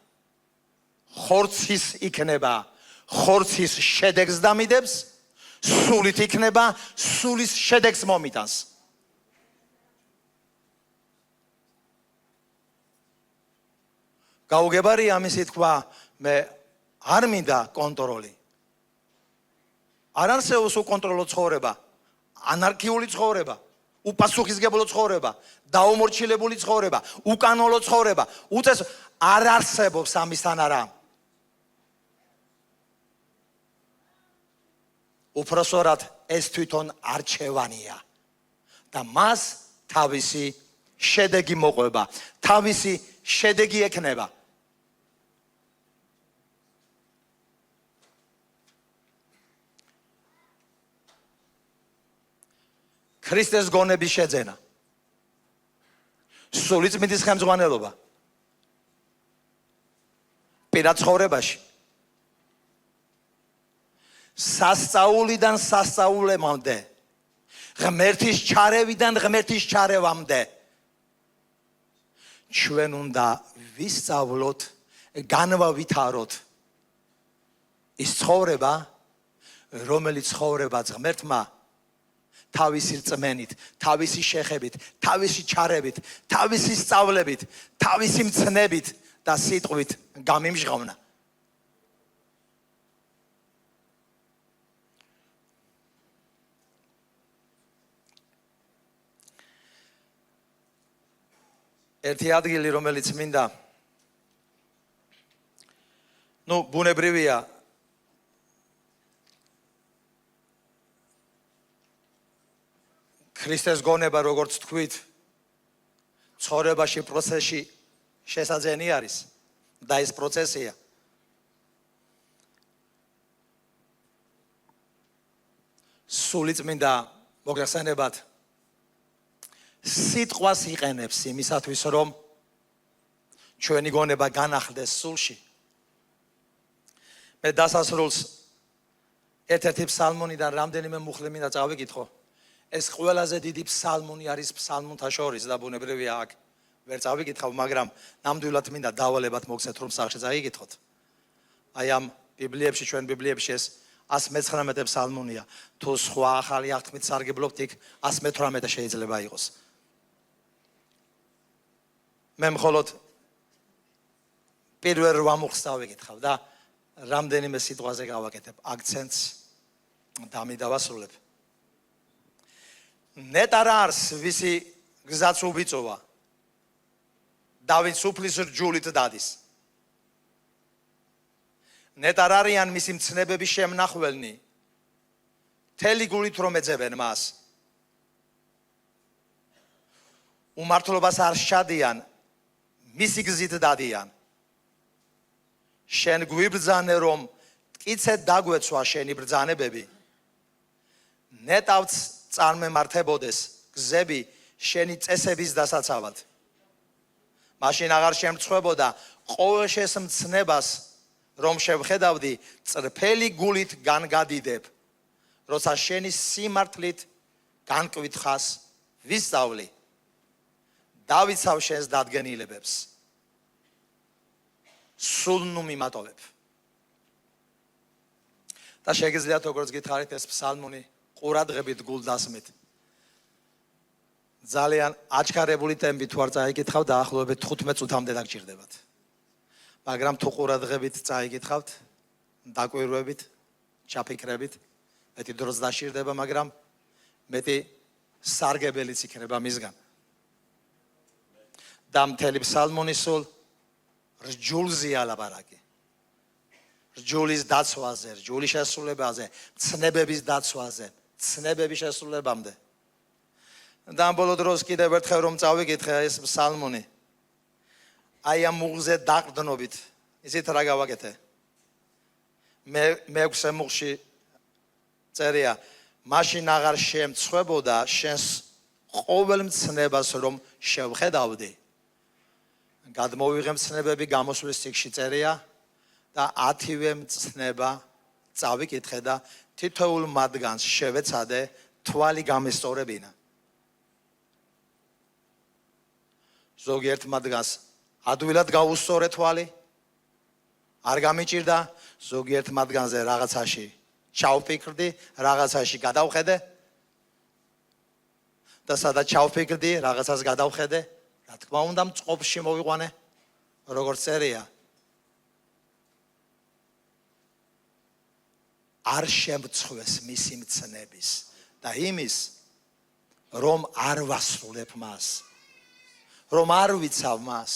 [SPEAKER 1] ხორცის იქნება, ხორცის შედეგს დამიდებს, სულით იქნება, სულის შედეგს მომიტანს. გაუგებარია ამისი თქვა, მე არ მინდა კონტროლი. არ არსებობს უკონტროლო ცხოვრება, ანარქიული ცხოვრება, უპასუხისგებლო ცხოვრება, დაუმორჩილებული ცხოვრება, უკანონო ცხოვრება. უწეს არ არსებობს ამისთან არა. უпроსორად ეს თვითონ არჩევანია და მას თავისი შედეგი მოყვება, თავისი შედეგი ექნება. ქრისტეს გონების შეძენა, სულიწმიდის ხელმძღვანელობა, პირად ცხოვრებაში, სასწაულიდან სასწაულემამდე, ღმერთის ჩარევიდან ღმერთის ჩარევამდე, ჩვენ უნდა ვისწავლოთ, განვავითაროთ ის ცხოვრება, რომელიც ცხოვრებაც ღმერთმა თავისი რწმენით, თავისი შეხებით, თავისი ჩარებით, თავისი სწავლებით, თავისი მცნებით და სიტყვით გამიმჟღავნა. ერთი ადგილი, რომელიც მინდა, ბუნებრივია, ქრისტეს გონება, როგორც თქვით, ცხოვრებაში, პროცესში შესაძენი არის და ეს პროცესია. სულიწმინდა მოგეხსენებათ, სიტყვას იყენებს იმისათვის, რომ ჩვენი გონება განახლდეს სულში. მე დასასრულს ერთ-ერთი ფსალმუნიდან რამდენიმე მუხლი მინდა წავიკითხო. ეს ყველაზე დიდი ფსალმუნი არის ფსალმუნთა შორის და ბუნებრივია აქ ვერ წავიკითხავ, მაგრამ ნამდვილად მინდა დავალებად მოგცეთ, რომ სახში წაიკითხოთ. აი ამ ბიბლიებში, ჩვენ ბიბლიებში ეს 119 ფსალმუნია. თუ სხვა ახალი აღთქმით სარგებლობთ, იქ 118 შეიძლება იყოს. მე მხოლოდ პირველ 8 მუხლს წავიკითხავ და რამდენიმე სიტყვაზე გავაკეთებ აქცენტს და მიდავასრულებ. ნეტარ არს, ვისი გზაც უბიწოვა და ვინც უფლის რჯულით დადის. ნეტარ არიან მისი მცნებების შემნახველნი, მთელი გულით რომ ეძებენ მას. უმართლობას არ სჩადიან, მისი გზით დადიან. შენ გვიბრძანე, რომ მტკიცედ დაგვეცვა შენი ბრძანებები. ნეტავც წარმემართებოდეს გზები შენი წესების დასაცავად. მაშინ აღარ შემწხვებოდა ყოველ შესმცნებას, რომ შევხედავდი, წრფელი გულით განგადიდებ, როცა შენი სიმართლით განკვითხას ვისწავლი. დავიცავ შენს დადგენილებებს. სულ ნუ მიმატოვებ. და შეგიძლიათ როგორც გითხარით ეს ფსალმუნი ყურადღებით გულდასმით. ძალიან აჩქარებული ტემპით ვარ წაიკითხავ და ახლობებით 15 წუთამდე დაგჭირდებათ. მაგრამ თუ ყურადღებით წაიკითხავთ, დაკვირვებით, ჩაფიქრებით, მეტი დროს დაშირდება, მაგრამ მეტი სარგებელიც იქნება მისგან. და მთელი ფსალმუნი სულ რჯულზეა ლაპარაკი. რჯულის დაცვაზე, რჯულის შესრულებაზე, ცნებების დაცვაზე, ცნებების შესრულებამდე. და ამ ბოლო დროს კიდევ ერთხელ რომ წავიკითხე ეს ფსალმუნი. აი ამ მუღზე დაყრდნობით, ისეთ რა გავაკეთე. მე-6 მუღში წერია, მაშინ აღარ შემცხვებოდა შენს ყოველ მცნებას რომ შევხედავდი. გადმოვიღე მცნებები გამოსვლის წიგნში წერია და 10-ვე მცნება წავიკითხე და თითოეულ მათგანს შევეცადე თვალი გამესწორებინა. ზოგიერთ მათგანს ადვილად გაუსწორე თვალი, არ გამიჭირდა, ზოგიერთ მათგანზე რაღაცაში ჩავფიქრდი, რაღაცაში გადავხედე და სადაც ჩავფიქრდი, რაღაცას გადავხედე, რა თქმა უნდა მწყობში მოვიყვანე, როგორც წერია. არ შემწხვეს მისი მცნების და იმის, რომ არ ვასრულებ მას, რომ არ ვიცავ მას.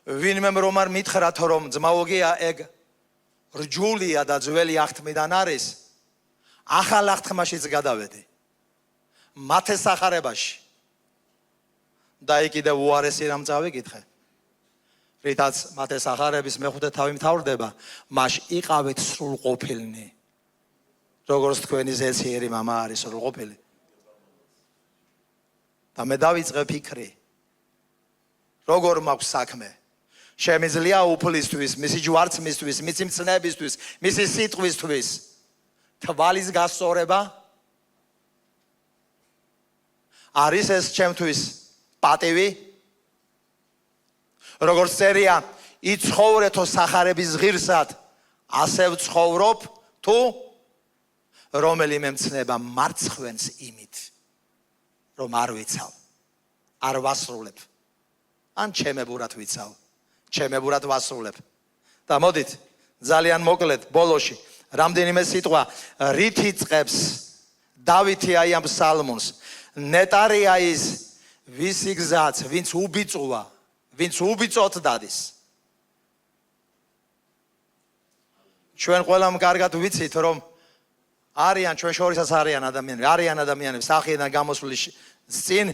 [SPEAKER 1] ვინმემ რომ არ მითხრათ, რომ ძმაოგია ეგ რჯულია და ძველი აღთმიდან არის, ახალ აღთქმაშიც გადავედი. მათესახარებაში. და იქ კიდევ უარესი რამ წავიკითხე. რითაც მათესახარების მეხუთე თავი მთავრდება, მას იყავით სრულყოფილნი. როგორც თქვენი ზეციერი მამა არის სრულყოფილი. და მე დავიწყე ფიქრი. როგორ მაქვს საქმე? შემიძლია უფლისთვის, მისი ჯვარცმისთვის, მისი მცნებისთვის, მისი სიტყვისთვის თვალის გასწორება? არის ეს ჩემთვის პატივი? როგორც წერია, იცხოვრეთო სახარების ღირსად, ასე ვცხოვრობ თუ რომელიმე მცნება მარცხვენს იმით, რომ არ ვიცავ, არ ვასრულებ, ან ჩემებურად ვიცავ, ჩემებურად ვასრულებ. და მოდით, ძალიან მოკლედ, ბოლოში, რამდენიმე სიტყვა, რით იწყებს დავითი აი ამ ფსალმუნს. ნეტარია ის ვისი გზაც, ვინც უბიწოა, ვინც უბიწოთ დადის. ჩვენ ყველამ კარგად ვიცით, რომ არიან ჩვენ შორისაც არიან ადამიანები, სახიდან გამოსვლის წინ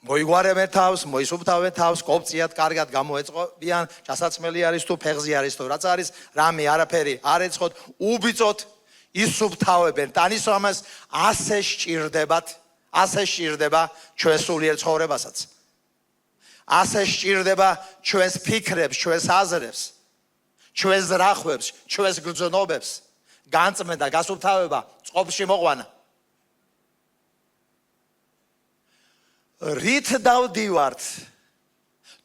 [SPEAKER 1] მოიგვარებენ თავს, მოისუფთავენ თავს, კოპციად კარგად გამოეწყობიან, ჩასაცმელი არის თუ ფეხზე არის თუ რაც არის, რამე არაფერი არ ეწყოთ, უბიწოთ ისუფთავებენ. თანის ამას ასე სჭირდება ჩვენ სულიერ ცხოვრებასაც. ასე სჭირდება ჩვენს ფიქრებს, ჩვენს აზრებს, ჩვენს ზრახვებს, ჩვენს გრძნობებს, განწმენდა, გასუფთავება, წყობში მოყვანა. რით დავდივართ,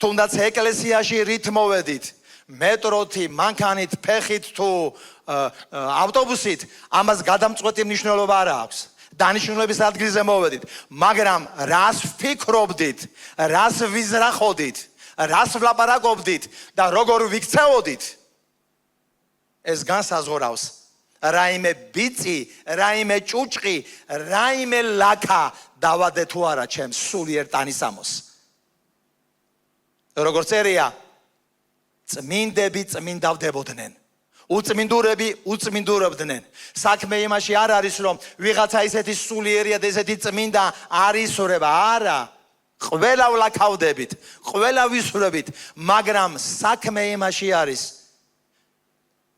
[SPEAKER 1] თუნდაც ეკლესიაში რით მოვედით, მეტროთი, მანქანით, ფეხით თუ ავტობუსით, ამას გადამწყვეტი მნიშვნელობა არ აქვს. დანიშნულების ადგილზე მოვედით, მაგრამ რას ვფიქრობდით, რას ვიზრახოდით, რას ვლაპარაკობდით და როგორ ვიქცეოდით, ეს განსაზღვრავს რაიმე ბიწი, რაიმე ჭუჭყი, რაიმე ლაქა დავადე თუ არა ჩემს სულიერ ტანისამოს. როგორც წერია, წმინდები წმინდავდებოდნენ, უწმინდურები უწმინდურობდნენ. საქმე იმაში არ არის, რომ ვიღაცა ისეთი სულიერია და ისეთი წმინდა არისურება, არა. ყველა ვლაქავდებით, ყველა ვისურებით, მაგრამ საქმე იმაში არის,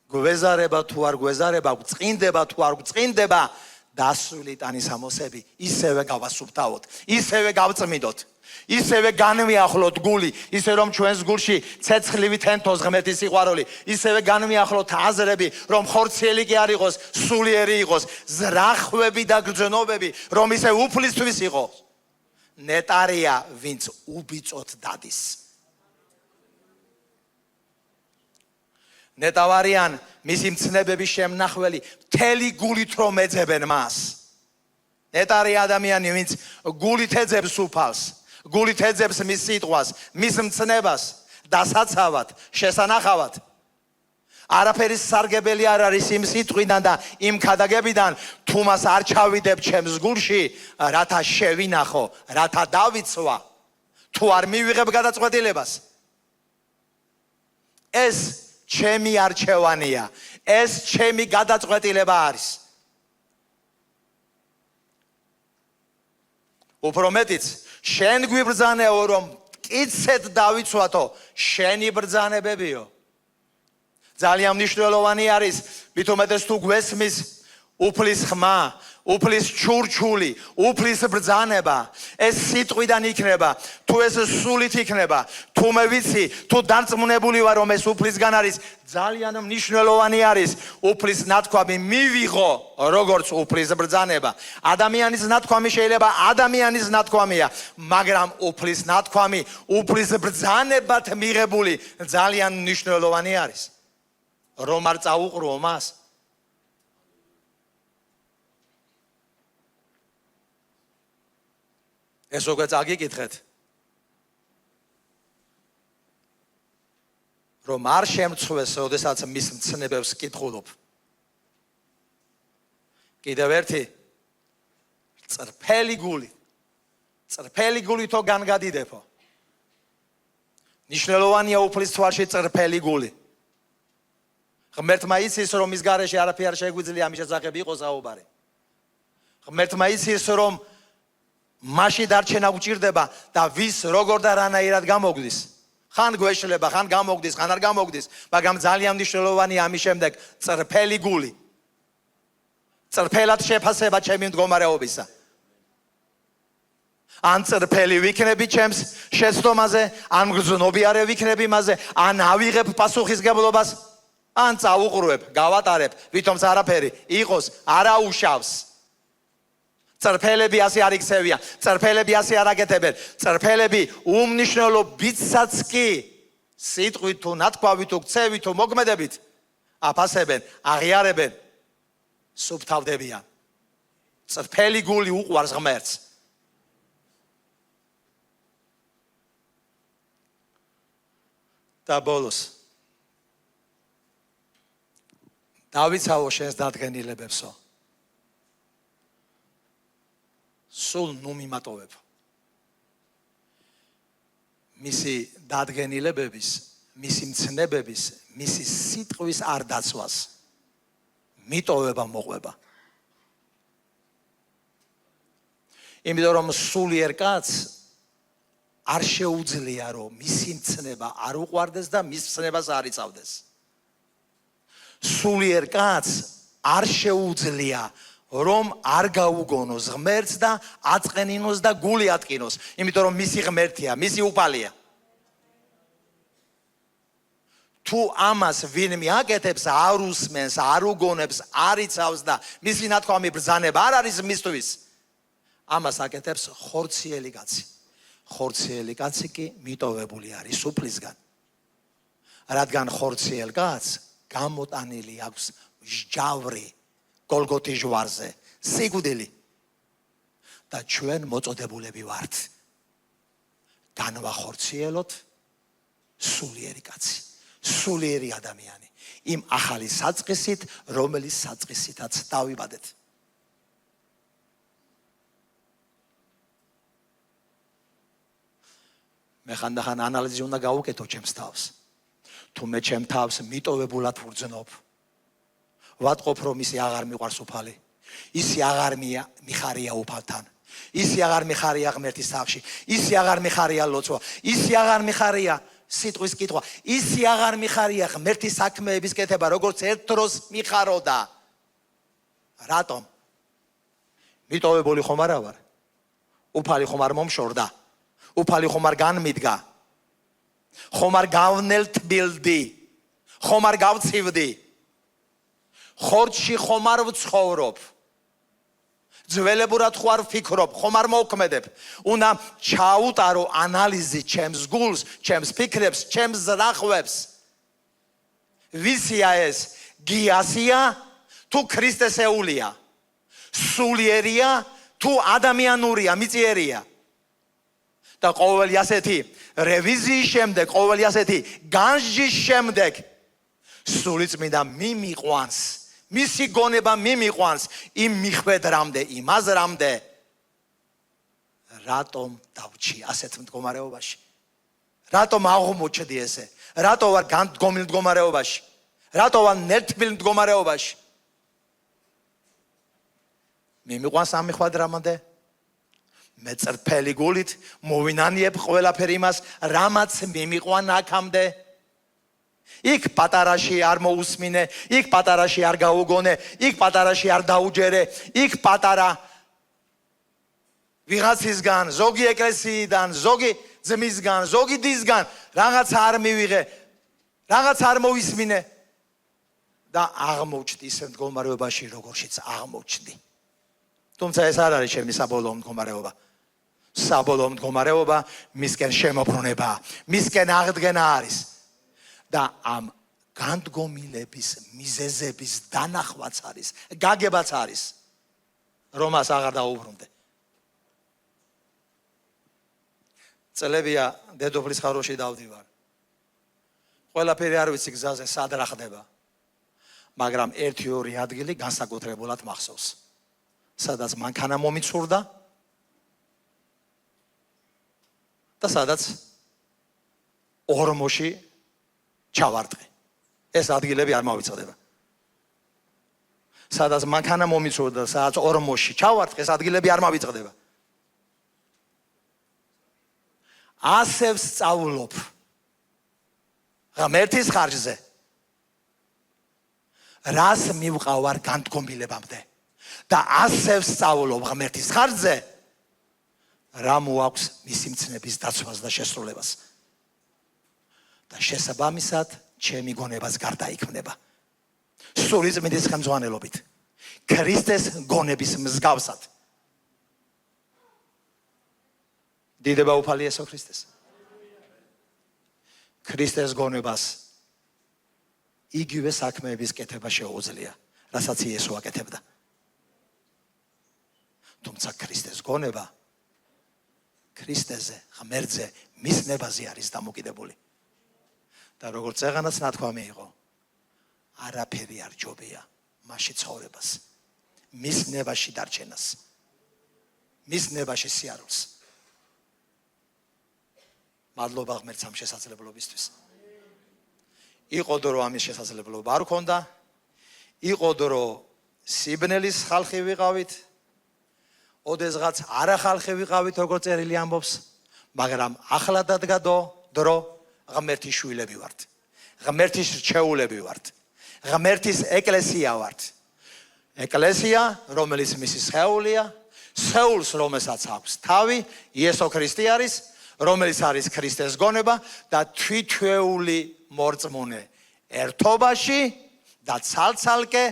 [SPEAKER 1] გვეზარება თუ არ გვეზარება, გვწყინდება თუ არ გვწყინდება, დასული ტანისამოსები ისევე გავასუფთავოთ, ისევე გავწმინდოთ, ისევე განვიახლოთ გული, ისე რომ ჩვენს გულში ცეცხლივი თენთოს ღმერთის სიყვარული, ისევე განვიახლოთ აზრები, რომ ხორციელი კი არ იყოს, სულიერი იყოს, ზრახვები და გრძნობები, რომ ისე უფლისთვის იყოს. ნეტარია, ვინც უბიწოთ დადის. ნეტავარიან მისი მცნებების შემნახველი, მთელი გულით რომ ეძებენ მას. ნეტარია ადამიანი, ვინც გულით ეძებს უფალს, გულით ეძებს მის სიტყვას, მის მცნებას, დასაცავად, შესანახავად. არაფერი სარგებელი არ არის იმ სიტყვიდან და იმ ქადაგებიდან, თუ მას არ ჩავიდებ ჩემს გულში, რათა შევინახო, რათა დავიცვა, თუ არ მივიღებ გადაწყვეტილებას. ეს ჩემი არჩევანია, ეს ჩემი გადაწყვეტილება არის. უფრო მეტიც, შენ გვიბრძანეო, რომ კიცეთ დავიცვათო, შენი ბრძანებებიო. ძალიან მნიშვნელოვანი არის, მით უმეტეს თუ გვესმის უფლის ხმა, უფლის ჩურჩული, უფლის ბრძანება, ეს სიტყვიდან იქნება, თუ ეს სულით იქნება, თუ მე ვიცი, თუ დარწმუნებული ვარ, რომ ეს უფლისგან არის, ძალიან მნიშვნელოვანი არის უფლის ნათქვამი მივიღო, როგორც უფლის ბრძანება. ადამიანის ნათქვამი შეიძლება ადამიანის ნათქვამია, მაგრამ უფლის ნათქვამი, უფლის ბრძანებად მიღებული ძალიან მნიშვნელოვანი არის. რომ არ წაუყრო მას. ეს უკვე წაგიკითხეთ. რომ არ შემცხვეს, როდესაც მის მცნებებს კითხულობ. კიდევ ერთი წრფელი გულითო განგადიდებო. მნიშვნელოვანია უფლის თვალში წრფელი გული. ღმერთმა იცის, რომ მის გარეშე არაფერი არ შეგვიძლია ამის შესახებ იყოს საუბარი. ღმერთმა იცის, რომ მაშინ დარჩენა უჭირდება და ვის როგორ და რანაირად გამოგდის. ხან გვეშლება, ხან გამოგდის, ხან არ გამოგდის, მაგრამ ძალიან მნიშვნელოვანია ამის შემდეგ წრფელი გული. წრფელად შეფასება ჩემი მდგომარეობისა. ან წრფელი ვიქნები ჩემს შეცდომაზე, ან მგრძნობიარე ვიქნები მასზე, ან ავიღებ პასუხისგებლობას, ან წაუყრუებ, გავატარებ, ვითომც არაფერი იყოს, არაუშავს. წრფელები ასე არ იქცევიან, წრფელები ასე არ აკეთებენ, წრფელები უმნიშვნელო ბიცსაც კი სიტყვით თუ ნათქვამით თუ ქცევით თუ მოგმედებით აფასებენ, აღიარებენ, სუფთავდებიან. წრფელი გული უყვარს ღმერთს. და ბოლოს დავიცავო შენს დადგენილებებსო. სულ ნუ მიმატოვებ. მისი დადგენილებების, მისი მცნებების, მისი სიტყვის არ დაცვას მიტოვება მოყვება. იმიტომ რომ სულიერ კაცს არ შეუძლია რომ მისი მცნება არ უყვარდეს და მის მცნებას არ იცავდეს. სულიერ კაცს არ შეუძლია რომ არ გაუგონოს ღმერთს და აწყენინოს და გული ატკინოს, იმიტომ რომ მისი ღმერთია, მისი უფალია. თუ ამას ვინმე აკეთებს, არ უსმენს, არ უგონებს, არ იცავს და მისი ნათქვამი ბრძანება არ არის მისთვის, ამას აკეთებს ხორციელი კაცი. ხორციელი კაცი კი მიტოვებული არის უფლისგან. რადგან ხორციელ კაცს გამოტანილი აქვს ჟჯავრი გოლგოთის ჯვარზე, სიკვდილი. და ჩვენ მოწოდებულები ვართ განვახორციელოთ სულიერი კაცი, სულიერი ადამიანი, იმ ახალი საწყისით, რომელიც საწყისითაც დავიბადეთ. მე ხანდახან ანალიზი უნდა გავუკეთო ჩემს თავს. თუ მე ჩემ თავს მიტოვებულად ვგრძნობ, ვატყობ რომ ისი აღარ მიყვარს უფალი, ისი აღარ მიხარია უფალთან, ისი აღარ მიხარია ღმერთის სახში, ისი აღარ მიხარია ლოცვა, ისი აღარ მიხარია სიტყვის კითხვა, ისი აღარ მიხარია ღმერთის საქმეების კეთება, როგორც ერთ დროს მიხაროდა. რატომ? მიტოვებული ხომ არა ვარ? უფალი ხომ არ მომშორდა? უფალი ხომ არ განმიდგა? ხომ არ გავნელთბილდი? ხომ არ გავცივდი? ხორცში ხომ არ ვცხოვრობ? ძველებურად ხო არ ვფიქრობ, ხომ არ მოვქმედებ? უნდა ჩაუტარო ანალიზი ჩემს გულს, ჩემს ფიქრებს, ჩემს ზრახვებს. ვისია ეს? გიასია თუ ქრისტესეულია? სულიერია თუ ადამიანურია, მიწიერია? და ყოველი ასეთი რევიზიის შემდეგ, ყოველი ასეთი განსჯის შემდეგ სულიწმინდა მიმიყვანს, მისი გონება მიმიყვანს იმ მიხვედრამდე, იმაზრამდე, რატომ დავჭი ასეთ მდგომარეობაში? რატომ აღმოჩნდი ესე? რატო ვარ განდგომილ მდგომარეობაში? რატო ვარ ნერთბილ მდგომარეობაში? მიმიყვანს ამ მიხვედრამდე? მე წრფელი გულით მოვინანიებ ყველაფერ იმას, რამაც მიმიყვან აქამდე. იქ პატარაში არ მოусმინე, იქ პატარაში არ გაუგონე, იქ პატარაში არ დაუჯერე, იქ პატარა ვიღაცისგან, ზოგი ეკლესიიდან, ზოგი ძმისგან, ზოგი დისგან რაღაც არ მივიღე, რაღაც არ მოვისმინე და აღმოჩნდი ისე მდგომარეობაში, როგორშიც აღმოჩნდი. თუმცა ეს არ არის ჩემი საბოლოო მდგომარეობა. საბოლოო მდგომარეობა მისკენ შემოbruneba, მისკენ აღდგენა არის. და ამ განდგომილების მიზეზების დანახვაც არის, გაგებაც არის, რომას აღარ დაუბრუნდე. წლებია დედოფლის ხაროში დავდივარ. ყველაფერი არ ვიცი გზაზე სად რა ხდება. მაგრამ 1-2 ადგილი განსაკუთრებულად მახსოვს. სადაც მანქანა მომიცურდა და სადაც ორმოში ჩავარდყე. ეს ადგილები არ მოვიცოდება. სადაც მანქანა მომიცურდა, სადაც ორმოში ჩავარდყე, ეს ადგილები არ მოვიწყდება. ასე ვსწავლობ ღმერთის ხარჯზე. რას მივყავარ განდგომილებამდე და ასე ვსწავლობ ღმერთის ხარჯზე, რა მოაქვს მისი მცნების დაცვას და შესრულებას. და შესაბამისად ჩემი გონებას გარდაიქმნება. სულიწმინდის ხელმძღვანელობით, ქრისტეს გონების მსგავსად. დიდება უფალი იესო ქრისტეს. ქრისტეს გონებას იგივე საქმეების კეთება შეუძლია, რასაც იესო აკეთებდა. თუმცა ქრისტეს გონება ქრისტეზე, ღმერთზე, მის ნებაზე არის დამოკიდებული. და როგორც წეღანაც ნათქვამი იყო, არაფერი არ ჯობია მასში ცხოვრებას, მის ნებაში დარჩენას, მის ნებაში სიარულს. მადლობა ღმერთს ამ შესაძლებლობისთვის. იყო დრო ამის შესაძლებლობა არ ქონდა, იყო დრო სიბნელის ხალხი ვიყავით, ოდესღაც არა ხალხი ვიყავით, როგორც წერილი ამბობს, მაგრამ ახლა დადგა დრო ღმერთის შვილები ვართ. ღმერთის რჩეულები ვართ. ღმერთის ეკლესია ვართ. ეკლესია, რომელიც მისი სხეულია, სხეულს, რომელსაც აქვს თავი, იესო ქრისტე არის, რომელიც არის ქრისტეს გონება და თვითეული მორწმუნე ერთობაში და ცალ-ცალკე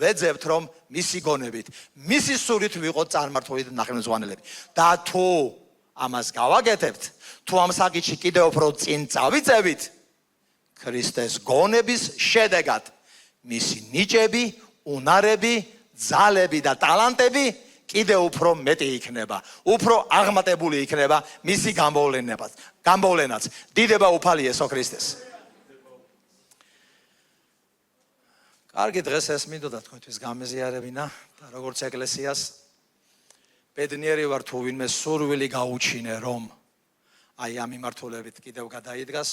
[SPEAKER 1] ვეძებთ, რომ მისი გონებით, მისი სურით ვიყოთ წარმართული ნახევარმცველები. და თუ ამას გავაკეთებთ, თუ ამ საკითხში კიდევ უფრო წინ წავიწევით, ქრისტეს გონების შედეგად მისი ნიჭები, უნარები, ძალები და ტალანტები კიდევ უფრო მეტი იქნება, უფრო აღმატებული იქნება მისი გამოვლენაც. დიდება უფალი იესო ქრისტეს. კარგი, დღეს ეს მინდოდა თქვენთვის გამეზიარებინა და როგორც ეკლესიას ბედნიერი ვარ თუ ვინმე სურვილი გაუჩინე, რომ აი ამ მიმართულებით კიდევ გადაიდგას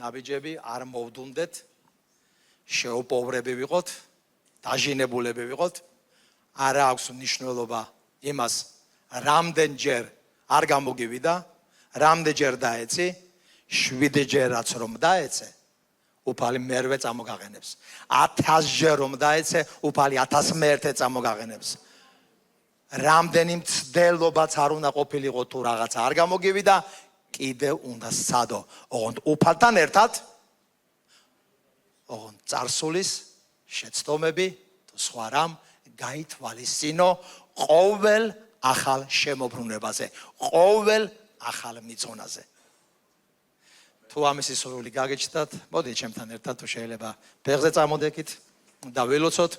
[SPEAKER 1] ნაბიჯები, არ მოვდუნდეთ, შეუპოვრები ვიყოთ, დაჟინებულები ვიყოთ. არა აქვს მნიშვნელობა იმას, რამდენჯერ არ გამოგივიდა, რამდენჯერ დაეცი, 7ჯერაც რომ დაეცე, უფალი მერვე წამოგაღენებს. 1000-ჯერ რომ დაეცე, უფალი 1001-ე წამოგაღენებს. რამდენი მცდელობაც არ უნდა ყოფილიყო თუ რაღაცა არ გამოგივიდა, კიდევ უნდა სცადო. ოღონდ უფალთან ერთად, ოღონდ წარსულის შეცდომები თუ სხვა რამ გაითვალისწინო ყოველ ახალ შემოbrunებაზე, ყოველ ახალ მიწონაზე. თუ ამისი სურვილი გაგეჩნდათ, მოდით ჩემთან ერთად თუ შეიძლება ფეხზე წამოდეკით და ველოცოთ,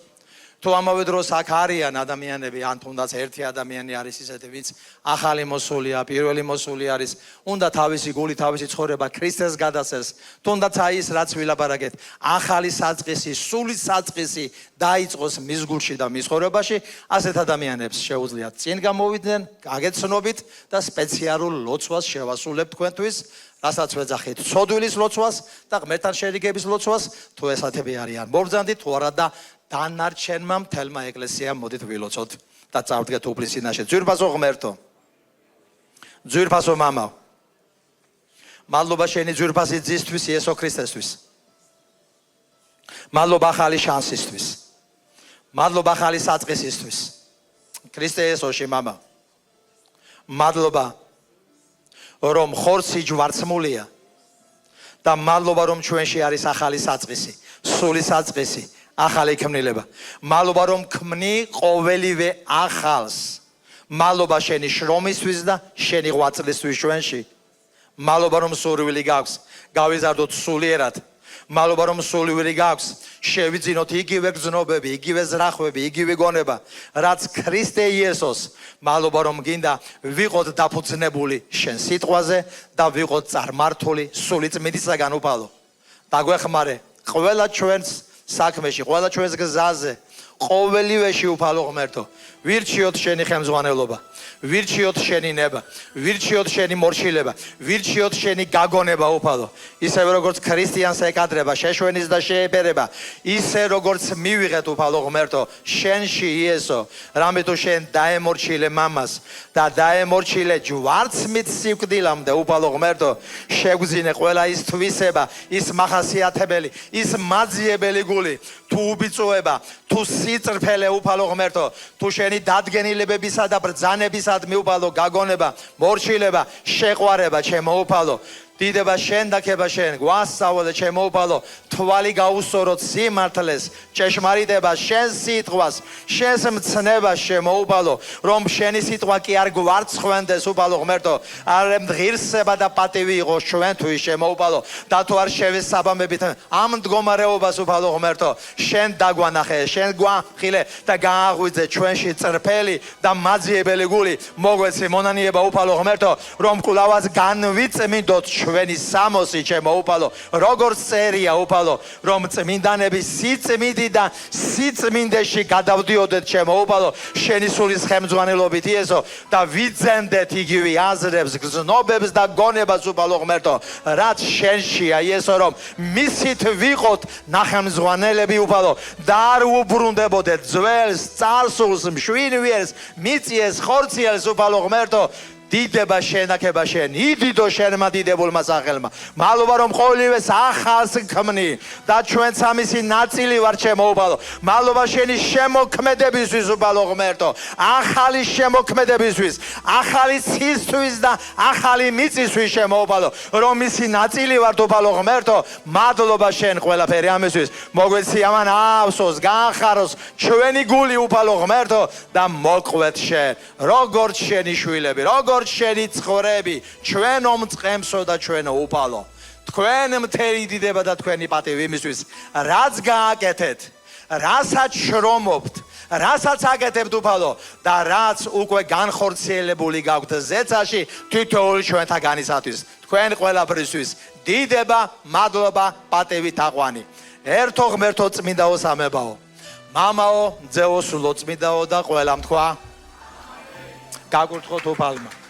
[SPEAKER 1] თუ ამავე დროს აქ არიან ადამიანები, ან თუნდაც ერთი ადამიანი არის ისეთი, ვინც ახალი მოსულია, პირველი მოსული არის, უნდა თავისი გული, თავისი ცხოვრება ქრისტეს გადასცეს, თუნდაც აი ის რაც ვილაპარაკეთ, ახალი საწყისი, სული საწყისი დაიწყოს მის გულში და მის ცხოვრებაში, ასეთ ადამიანებს შეუძლიათ წინ გამოვიდნენ, გაგეცნობით და სპეციალურ ლოცვას შევასრულებთ თქვენთვის, რასაც ვეძახით ცოდვილის ლოცვას და ღმერთთან შერიგების ლოცვას, თუ ესათები არიან მობრძანდით, თუ არა და დანარჩენმა მთელმა ეკლესიამ მოდით ვილოცოთ და წავდგეთ უფლის წინაშე. ძვირფასო ღმერთო, ძვირფასო მამაო, მადლობა შენი ძვირფასი ძისთვის იესო ქრისტესთვის. მადლობა ახალი შანსისთვის. მადლობა ახალი საწყისისთვის. ქრისტე იესოში მამა. მადლობა რომ ხორცი ჯვარცმულია და მადლობა რომ ჩვენში არის ახალი საწყისი, სული საწყისი, ახალი ქმნილება. მადლობა რომ ქმნი ყოველივე ახალს. მადლობა შენი შრომისთვის და შენი ღვაწლისთვის ჩვენში. მადლობა რომ სურვილი გაქვს, გავიზარდოთ სულიერად. მადლობა რომ სულვილი გაქვს, შევიძინოთ იგივე გზნობები, იგივე ზრახვები, იგივე გონება, რაც ქრისტე იესოს. მადლობა რომ გინდა ვიყოთ დაფუძნებული შენ სიტყვაზე და ვიყოთ წარმართული სული წმინდისაგან უფალო. დაგვეხმარე ყველა ჩვენს საქმეში, ყველა ჩვენს გზაზე, ყოველივეში უფალო ღმერთო. ვირჩიოთ შენი ხელმძღვანელობა, ვირჩიოთ შენი ნება, ვირჩიოთ შენი მორჩილება, ვირჩიოთ შენი გაგონება უფალო. ისევე როგორც ქრისტიანს ეკადრება შეშვენის და შეეპერება, ისე როგორც მივიღეთ უფალო ღმერთო, შენში იესო, რამე თუ შენ დაემორჩილე მამას და დაემორჩილე ჯვარცმით სიკვდილამდე უფალო ღმერთო, შეგვძინე ყველა ის თვისება, ის მახასიათებელი, ის მაძიებელი გული, თუ უბიწოება, თუ სიწრფელე უფალო ღმერთო, თუ შენი დადგენილებებისა და ბრძანებისადმი უფალო გაგონება, მორჩილება, შეყვარება ჩემო უფალო. დიდება შენ და ქება შენ, გვასწავლე ჩემო უფალო, თვალი გაუსწოროთ სიმართლეს, ჭეშმარიტება შენ სიტყვას, შენს მცნებას ჩემო უფალო, რომ შენი სიტყვა კი არ გვარცხვენდეს უფალო ღმერთო, არ ღირსება და პატივი იყოს ჩვენთვის ჩემო უფალო, და თუ არ შევესაბამებით ამ მდგომარეობას უფალო ღმერთო, შენ დაგვანახე, შენ გვახილე და გააღვიძე ჩვენში წრფელი და მაძიებელი გული, მოგვეცი მონანიება უფალო ღმერთო, რომ კვლავაც განვიწმინდოთ ჩვენი სამოსი ჩემო უფალო, როგორც წერია უფალო, რომ წმინდანები სიწმინდი და სიწმინდეში გადავდიოდეთ ჩემო უფალო, შენი სულის ხელმძღვანელობით იესო და ვიძენდეთ იგივე აზრებს, გზნობებს და გონებას უფალო ღმერთო, რაც შენშია იესო, რომ მისით ვიყოთ ნახემძღვანელები უფალო და არ უბრუნდებოდეთ ძველს, წარსულს, მშვინვიერს, მიწიეს, ხორციელს უფალო ღმერთო. დიდება შენ და ქება შენ, იდიდო შენმა დიდებულმა სახელმა. მადლობა რომ ყოველივეს ახალს ქმნი და ჩვენც ამისი ნაწილი ვარ ჩემო უფალო. მადლობა შენი შემოქმედებისთვის უფალო ღმერთო, ახალი შემოქმედებისთვის, ახალი ცისთვის და ახალი მიწისთვის ჩემო უფალო, რომ ისი ნაწილი ვარ უფალო ღმერთო. მადლობა შენ ყველაფერი ამისთვის. მოგვეცი ამან ავსოს, გაახაროს ჩვენი გული უფალო ღმერთო და მოყვეთ შენ, როგორც შენი შვილები, როგორც შენი ცხოვრები, ჩვენო მწყემსო და ჩვენო უფალო. თქვენ მთელი დიდება და თქვენი პატივი იმისთვის, რაც გააკეთეთ, რასაც შრომობთ, რასაც აკეთებთ უფალო და რაც უკვე განხორციელებული გაქვთ ზეცაში თითოეული ჩვენთაგანისათვის. თქვენ ყველაფრისთვის დიდება, მადლობა, პატივი, თაყვანი. ერთო ღმერთო წმინდაო სამებაო, მამაო, ძეო, სულო, წმინდაო და ყველამ თქვა. გაკურთხოთ უფალმა.